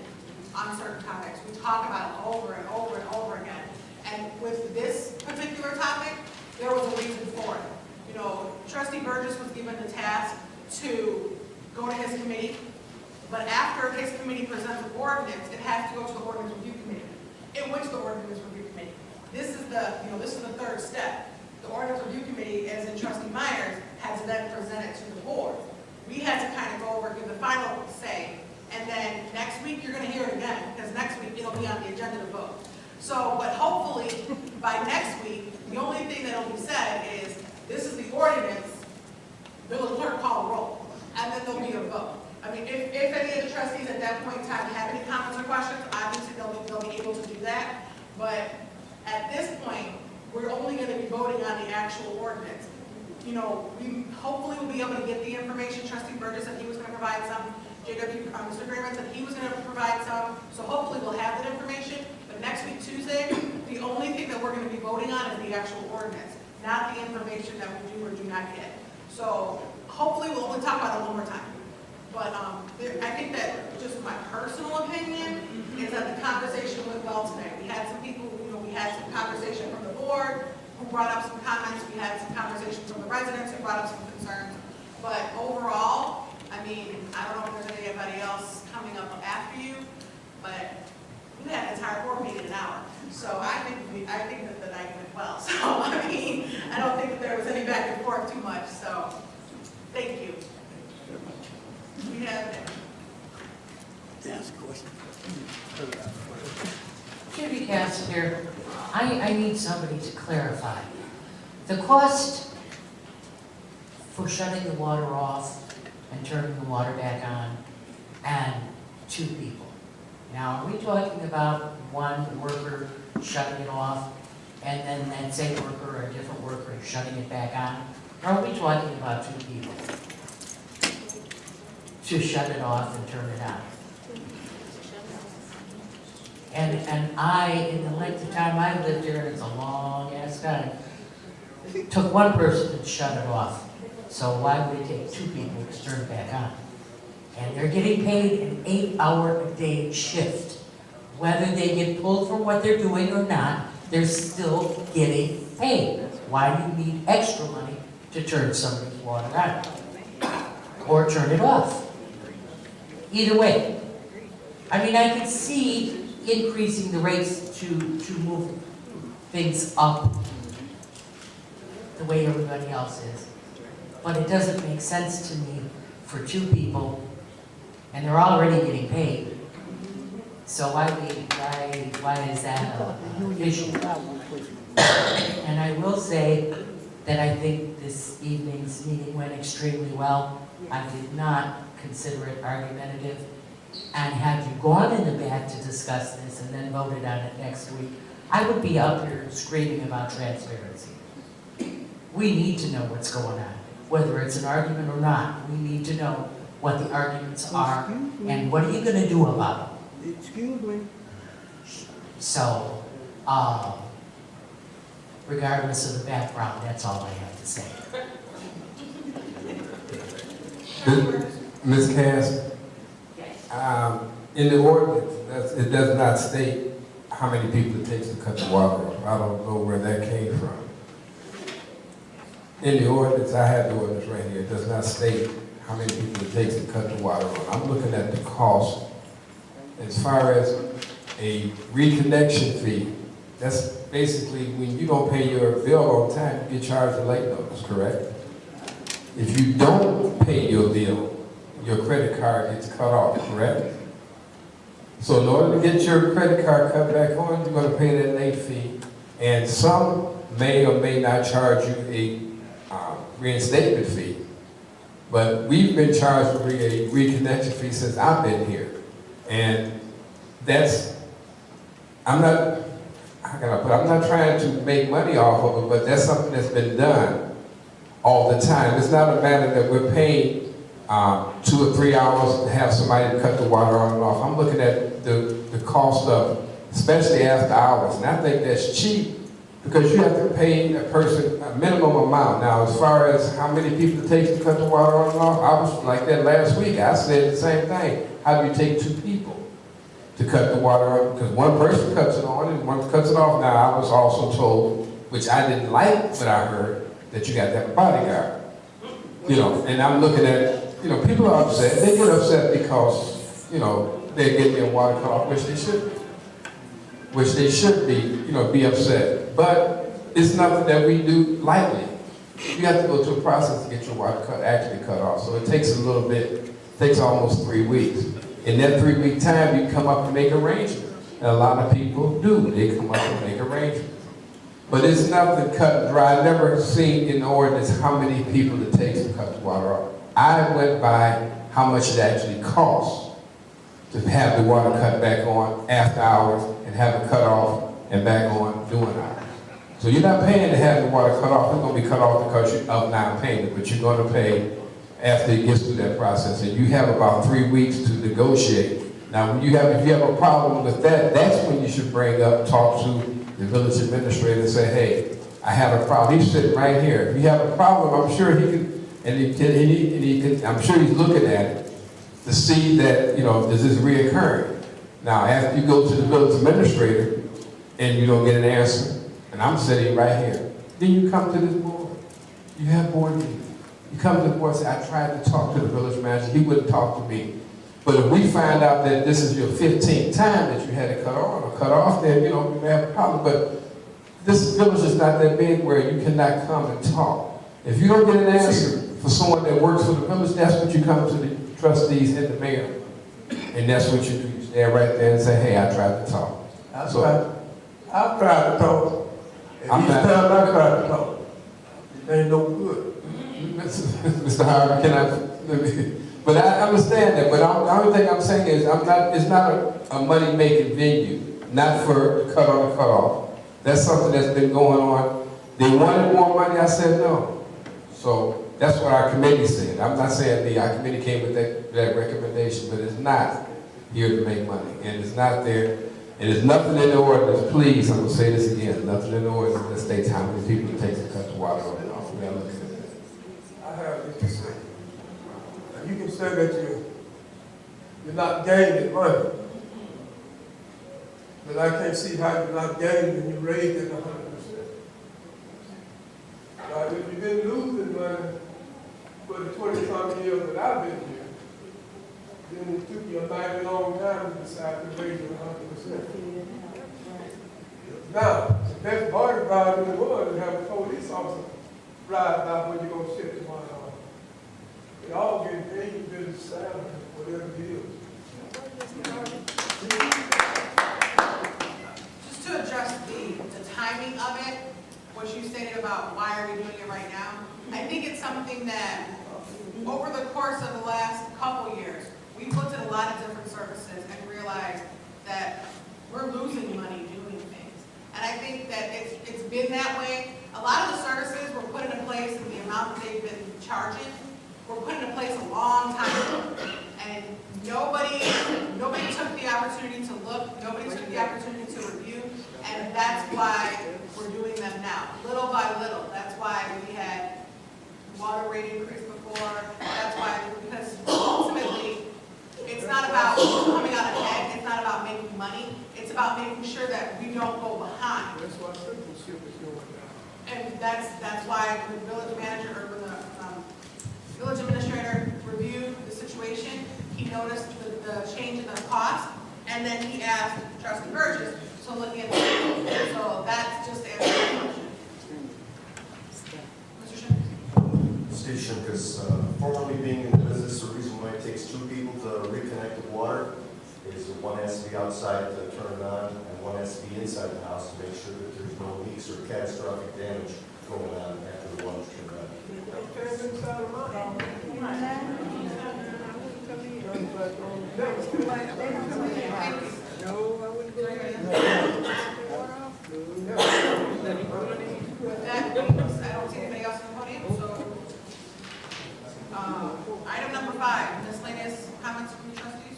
on certain topics. We talk about it over and over and over again. And with this particular topic, there was a reason for it. You know, Trustee Burgess was given the task to go to his committee, but after his committee presents an ordinance, it has to go to the ordinance review committee. It went to the ordinance review committee. This is the third step. The ordinance review committee, as in Trustee Myers, has then presented to the board. We had to kind of go over, give the final say, and then next week you're going to hear it again, because next week it'll be on the agenda to vote. So, but hopefully by next week, the only thing that'll be said is, this is the ordinance, will the clerk call a roll, and then there'll be a vote. I mean, if any of the trustees at that point in time have any comments or questions, obviously they'll be able to do that. But at this point, we're only going to be voting on the actual ordinance. You know, we hopefully will be able to get the information. Trustee Burgess said he was going to provide some. Mr. Grayman said he was going to provide some. So hopefully we'll have that information. But next week, Tuesday, the only thing that we're going to be voting on is the actual ordinance, not the information that we do or do not get. So hopefully we'll only talk about it one more time. But I think that just my personal opinion is that the conversation went well today. We had some people, you know, we had some conversation from the board who brought up some comments. We had some conversation from the residents who brought up some concerns. But overall, I mean, I don't know if there's anybody else coming up after you, but we had an entire board meeting in an hour. So I think that the night went well. So I mean, I don't think that there was any back and forth too much. So thank you. We have Ask a question. Judy Cass here. I need somebody to clarify. The cost for shutting the water off and turning the water back on, and 2 people. Now, are we talking about one worker shutting it off, and then that same worker or a different worker shutting it back on? Or are we talking about 2 people to shut it off and turn it on? And I, in the length of time I lived here, and it's a long ass time, took 1 person to shut it off. So why would it take 2 people to turn it back on? And they're getting paid an 8-hour-a-day shift. Whether they get pulled from what they're doing or not, they're still getting paid. Why do you need extra money to turn somebody's water on? Or turn it off? Either way. I mean, I can see increasing the rates to move things up the way everybody else is. But it doesn't make sense to me for 2 people, and they're already getting paid. So why is that an issue? And I will say that I think this evening's meeting went extremely well. I did not consider it argumentative. And had you gone in the back to discuss this and then voted on it next week, I would be up here screaming about transparency. We need to know what's going on. Whether it's an argument or not, we need to know what the arguments are and what are you going to do about them. Excuse me. So, regardless of the background, that's all I have to say. Ms. Cass, in the ordinance, it does not state how many people it takes to cut the water off. I don't know where that came from. In the ordinance, I have the ordinance right here, it does not state how many people it takes to cut the water off. I'm looking at the cost. As far as a reconnection fee, that's basically when you don't pay your bill on time, you get charged a late notice, correct? If you don't pay your bill, your credit card gets cut off, correct? So in order to get your credit card cut back on, you're going to pay that late fee. And some may or may not charge you a reinstatement fee. But we've been charged with a reconnection fee since I've been here. And that's, I'm not trying to make money off of it, but that's something that's been done all the time. It's not a matter that we're paying 2 or 3 hours to have somebody cut the water on and off. I'm looking at the cost of especially after hours. And I think that's cheap because you have to pay a person a minimum amount. Now, as far as how many people it takes to cut the water on and off, I was like that last week. I said the same thing. How do you take 2 people to cut the water on? Because one person cuts it on and one cuts it off. Now, I was also told, which I didn't like what I heard, that you got to have a bodyguard. You know, and I'm looking at, you know, people are upset. They get upset because, you know, they're getting their water cut off, which they should be. Which they should be, you know, be upset. But it's nothing that we do lightly. You have to go through a process to get your water actually cut off. So it takes a little bit, it takes almost 3 weeks. In that 3-week time, you come up and make arrangements. And a lot of people do. They come up and make arrangements. But it's nothing cut and dry. I've never seen in the ordinance how many people it takes to cut the water off. I went by how much it actually costs to have the water cut back on after hours and have it cut off and back on during hours. So you're not paying to have the water cut off. It's going to be cut off because of non-payment, but you're going to pay after it gets through that process. And you have about 3 weeks to negotiate. Now, when if you have a problem with that, that's when you should talk to the village administrator and say, hey, I have a problem. He's sitting right here. If you have a problem, I'm sure he can, I'm sure he's looking at it to see that, you know, this is reoccurring. Now, after you go to the village administrator and you don't get an answer, and I'm sitting right here, then you come to this board. You have board meetings. You come to the board and say, I tried to talk to the village manager. He wouldn't talk to me. But if we find out that this is your 15th time that you had it cut on or cut off, then, you know, we may have a problem. But this village is not that big where you cannot come and talk. If you don't get an answer for someone that works for the village, that's what you come to the trustees and the mayor. And that's what you do. You stand right there and say, hey, I tried to talk. I've tried to talk. And I'm each not- time I tried to talk, it ain't no good. Mr. Howard, but I understand that, but the only thing I'm saying is it's not a money-making venue, not for cut on and cut off. That's something that's been going on. They wanted more money, I said no. So that's what our committee said. I'm not saying our committee came with that recommendation, but it's not here to make money. And it's not there, and there's nothing in the ordinance, please, I'm gonna say this again, nothing in the ordinance that states how many people it takes to cut the water on and off. We gotta look at that. I have this to say. Now, you can say that you're not gaining money. But I can't see how you're not gaining when you raised it 100%. Now, if you've been losing money for the 20-something years that I've been here, then it took you a mighty long time to decide to raise it 100%. Now, the best part about it was to have a police officer drive by when you're going to shut the water off. They all get paid to do the salary, whatever it is. Just to address the timing of it, what you stated about why are we doing it right now, I think it's something that over the course of the last couple years, we've looked at a lot of different services and realized that we're losing money doing things. And I think that it's been that way. A lot of the services were put into place and the amount that they've been charging were put into place a long time ago. And nobody took the opportunity to look, nobody took the opportunity to review, and that's why we're doing them now, little by little. That's why we had water rate increase before. That's why, because ultimately, it's not about coming out ahead, it's not about making money, it's about making sure that we don't go behind. That's why censorship is going down. And that's why when the village manager, or when the village administrator reviewed the situation, he noticed the change in the cost, and then he asked Trustee Burgess to look into it. So that's just to answer the question. Mr. Shin? Steve Shimkus, formerly being in the business, the reason why it takes 2 people to reconnect the water is that one has to be outside to turn it on, and one has to be inside the house to make sure that there's no leaks or catastrophic damage going on after the water's turned on. That means I don't see anybody else on the podium, so. Item number 5, miscellaneous comments from the trustees.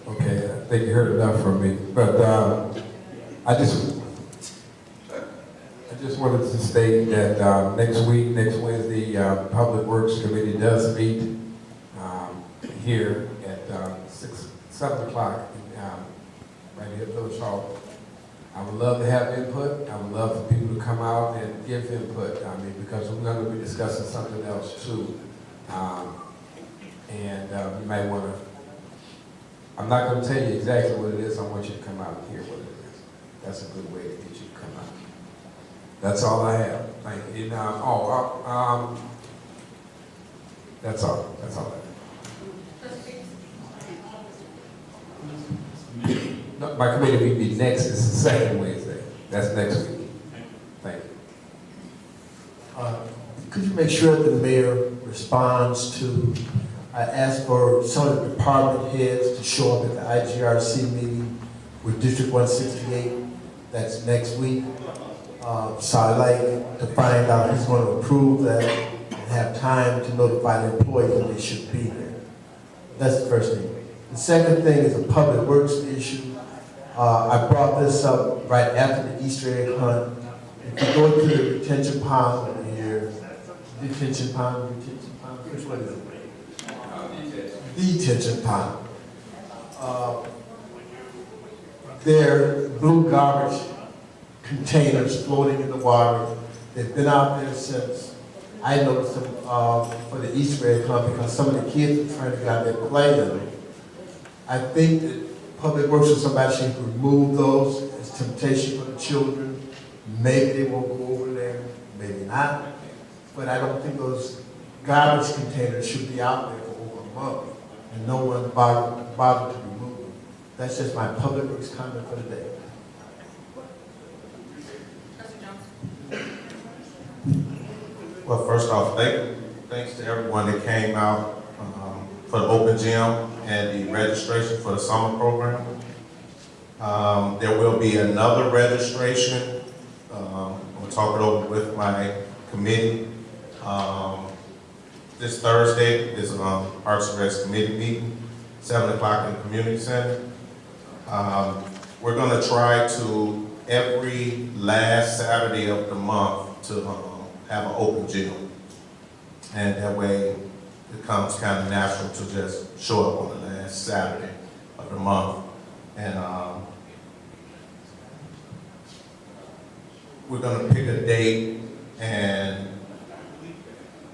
Okay, think you heard enough from me, but I just wanted to state that next Wednesday, Public Works Committee does meet here at 7 o'clock right here at Village Hall. I would love to have input. I would love for people to come out and give input. I mean, because we're going to be discussing something else too. You might want to, I'm not going to tell you exactly what it is. I want you to come out and hear what it is. That's a good way to get you to come out. That's all I have. Thank you. That's all. That's all I have. No, my committee will be next. It's the second Wednesday. That's next week. Thank you. Could you make sure the mayor responds to, I asked for some of the department heads to show up at the IGRC meeting with District 168. That's next week. So I'd like to find out who's going to approve that and have time to notify the employees that they should be there. That's the first thing. The second thing is a public works issue. I brought this up right after the Easter egg hunt. If you go to the retention pond over here, detention pond, which one is it? Detention pond. There are blue garbage containers floating in the water. They've been out there since I noticed them for the Easter egg hunt because some of the kids are trying to get out there and play in them. I think that Public Works or somebody should remove those as temptation for the children. Maybe they won't go over there, maybe not. But I don't think those garbage containers should be out there for over a month and no one bothered to remove them. That's just my Public Works comment for the day. Well, first off, thanks to everyone that came out for the open gym and the registration for the summer program. There will be another registration. I'll talk it over with my committee. This Thursday is Parks and Rec committee meeting, 7 o'clock in the community center. We're going to try to every last Saturday of the month to have an open gym, and that way it becomes kind of natural to just show up on the last Saturday of the month. And we're going to pick a date and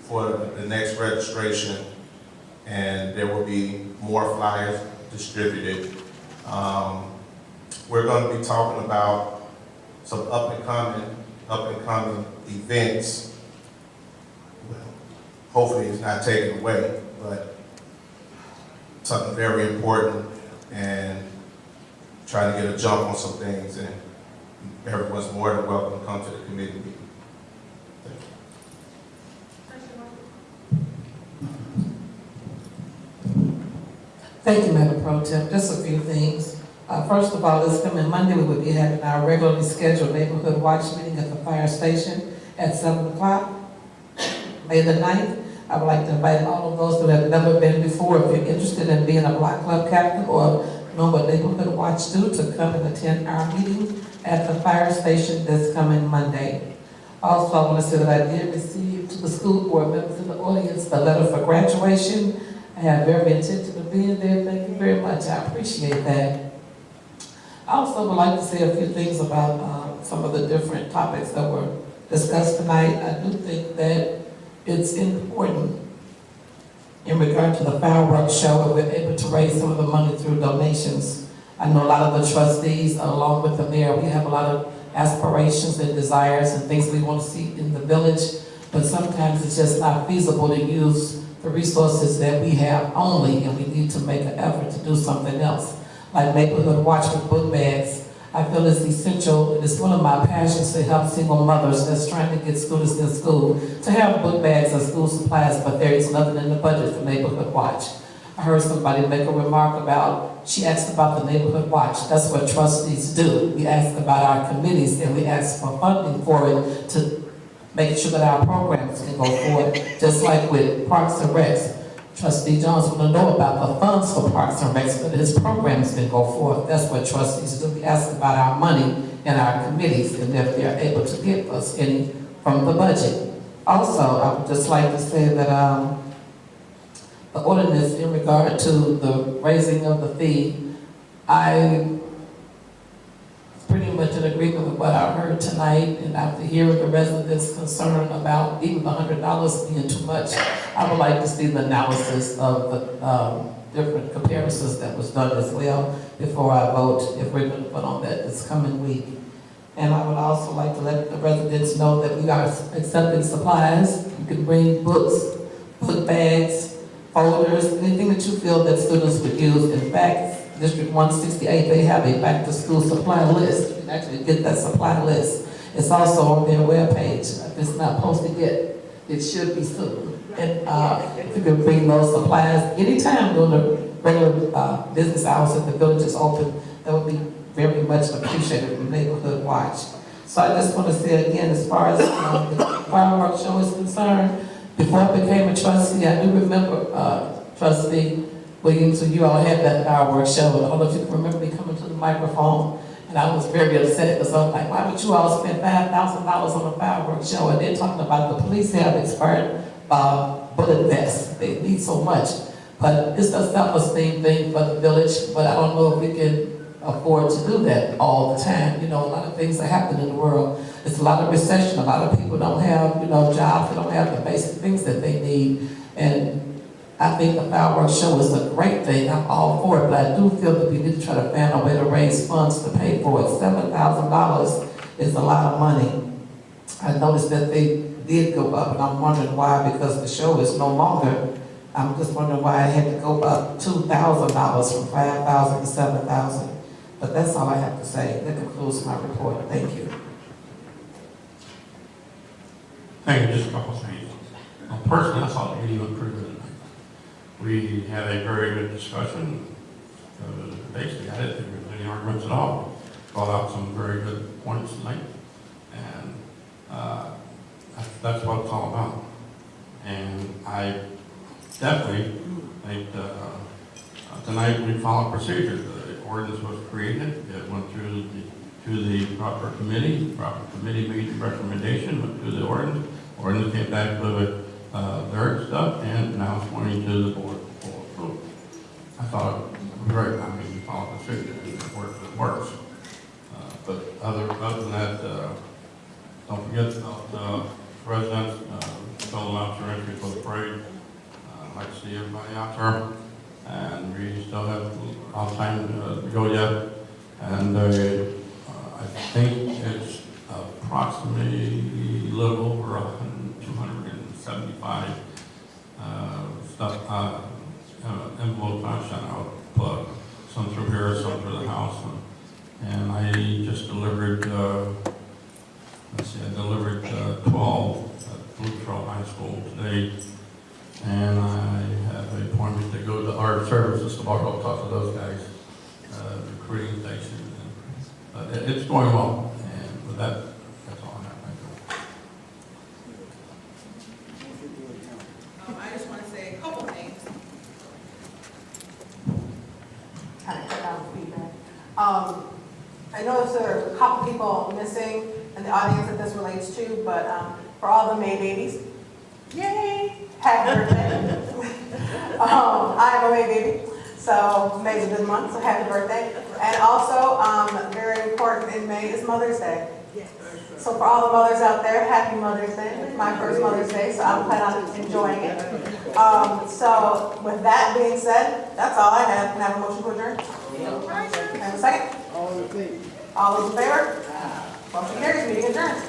for the next registration, and there will be more flyers distributed. We're going to be talking about some up and coming events. Well, hopefully it's not taken away, but something very important, and trying to get a jump on some things, and everyone's more than welcome to come to the committee meeting. Thank you, Madam Pro Tem. Just a few things. First of all, this coming Monday, we will be having our regularly scheduled neighborhood watch meeting at the fire station at 7 o'clock, May the 9th. I would like to invite all of those who have never been before, if you're interested in being a block club captain or know what neighborhood watch do, to come and attend our meeting at the fire station this coming Monday. Also, I want to say that I did receive to the school board members in the audience the letter for graduation. I have very intention of being there. Thank you very much. I appreciate that. I also would like to say a few things about some of the different topics that were discussed tonight. I do think that it's important in regard to the fireworks show, and we're able to raise some of the money through donations. I know a lot of the trustees, along with the mayor, we have a lot of aspirations and desires and things we want to see in the village, but sometimes it's just not feasible to use the resources that we have only, and we need to make an effort to do something else. Like Neighborhood Watch with book bags, I feel it's essential, and it's one of my passions to help single mothers that's trying to get students in school to have book bags and school supplies, but there is nothing in the budget for Neighborhood Watch. I heard somebody make a remark about, she asked about the Neighborhood Watch. That's what trustees do. We ask about our committees, and we ask for funding for it to make sure that our programs can go forward, just like with Parks and Recs. Trustee Jones want to know about the funds for Parks and Recs, but his programs didn't go forth. That's what trustees do. We ask about our money and our committees and if they're able to give us any from the budget. Also, I would just like to say that the ordinance in regard to the raising of the fee, I pretty much in agreement with what I heard tonight, and after hearing the residents' concern about even the $100 being too much, I would like to see the analysis of the different comparisons that was done as well before I vote, if we're going to put on that this coming week. And I would also like to let the residents know that we are accepting supplies. You can bring books, book bags, folders, anything that you feel that students would use. In fact, District 168, they have a back-to-school supply list. You can actually get that supply list. It's also on their webpage. If it's not posted yet, it should be soon. And if you can bring those supplies anytime during the regular business hours that the village is open, that would be very much appreciated from Neighborhood Watch. So I just want to say again, as far as the fireworks show is concerned, before I became a trustee, I do remember Trustee Williams, when you all had that fireworks show. I don't know if you can remember me coming to the microphone, and I was very upset because I was like, why would you all spend $5,000 on a fireworks show? And they're talking about the police have expired bullet vests. They need so much. But it's a self-esteem thing for the village, but I don't know if we can afford to do that all the time. You know, a lot of things are happening in the world. It's a lot of recession. A lot of people don't have, jobs. They don't have the basic things that they need. And I think the fireworks show is a great thing. I'm all for it, but I do feel that we need to try to find a way to raise funds to pay for it. $7,000 is a lot of money. I noticed that they did go up, and I'm wondering why, because the show is no longer. I'm just wondering why it had to go up $2,000 from $5,000 to $7,000. But that's all I have to say. That concludes my report. Thank you. Thank you. Just a couple things. Personally, I thought the meeting went pretty good tonight. We had a very good discussion. Basically, I didn't think there was any arguments at all. Brought out some very good points tonight. And that's what it's all about. And I definitely think tonight we followed procedure. The ordinance was created. It went through to the proper committee. The proper committee made the recommendation, went through the ordinance. Ordinance came back with their stuff, and now it's going to the board for approval. I thought it was great. I mean, we followed procedure, and it works. But other than that, don't forget about residents. Fill them out your entry for the parade. I'd like to see everybody out there, and we still have a lot of time to go yet. And I think it's approximately a little over 275 envelopes I sent out, some through here, some through the house. And I just delivered, I delivered 12 at Blue Trail High School today. And I have an appointment to go to our services tomorrow. I'll talk to those guys, recruiting station. It's going well. And with that, that's all I have. I just want to say a couple things. Kind of cut down the feedback. I noticed there are a couple people missing in the audience that this relates to, but for all the May babies, yay! Happy birthday. I am a May baby, so May's a good month, so happy birthday. And also, very important in May is Mother's Day. So for all the mothers out there, happy Mother's Day. It's my first Mother's Day, so I'm planning on enjoying it. So with that being said, that's all I have. Can I have a motion to adjourn? Can I have a second? All those in favor? Motion carries, meeting adjourned.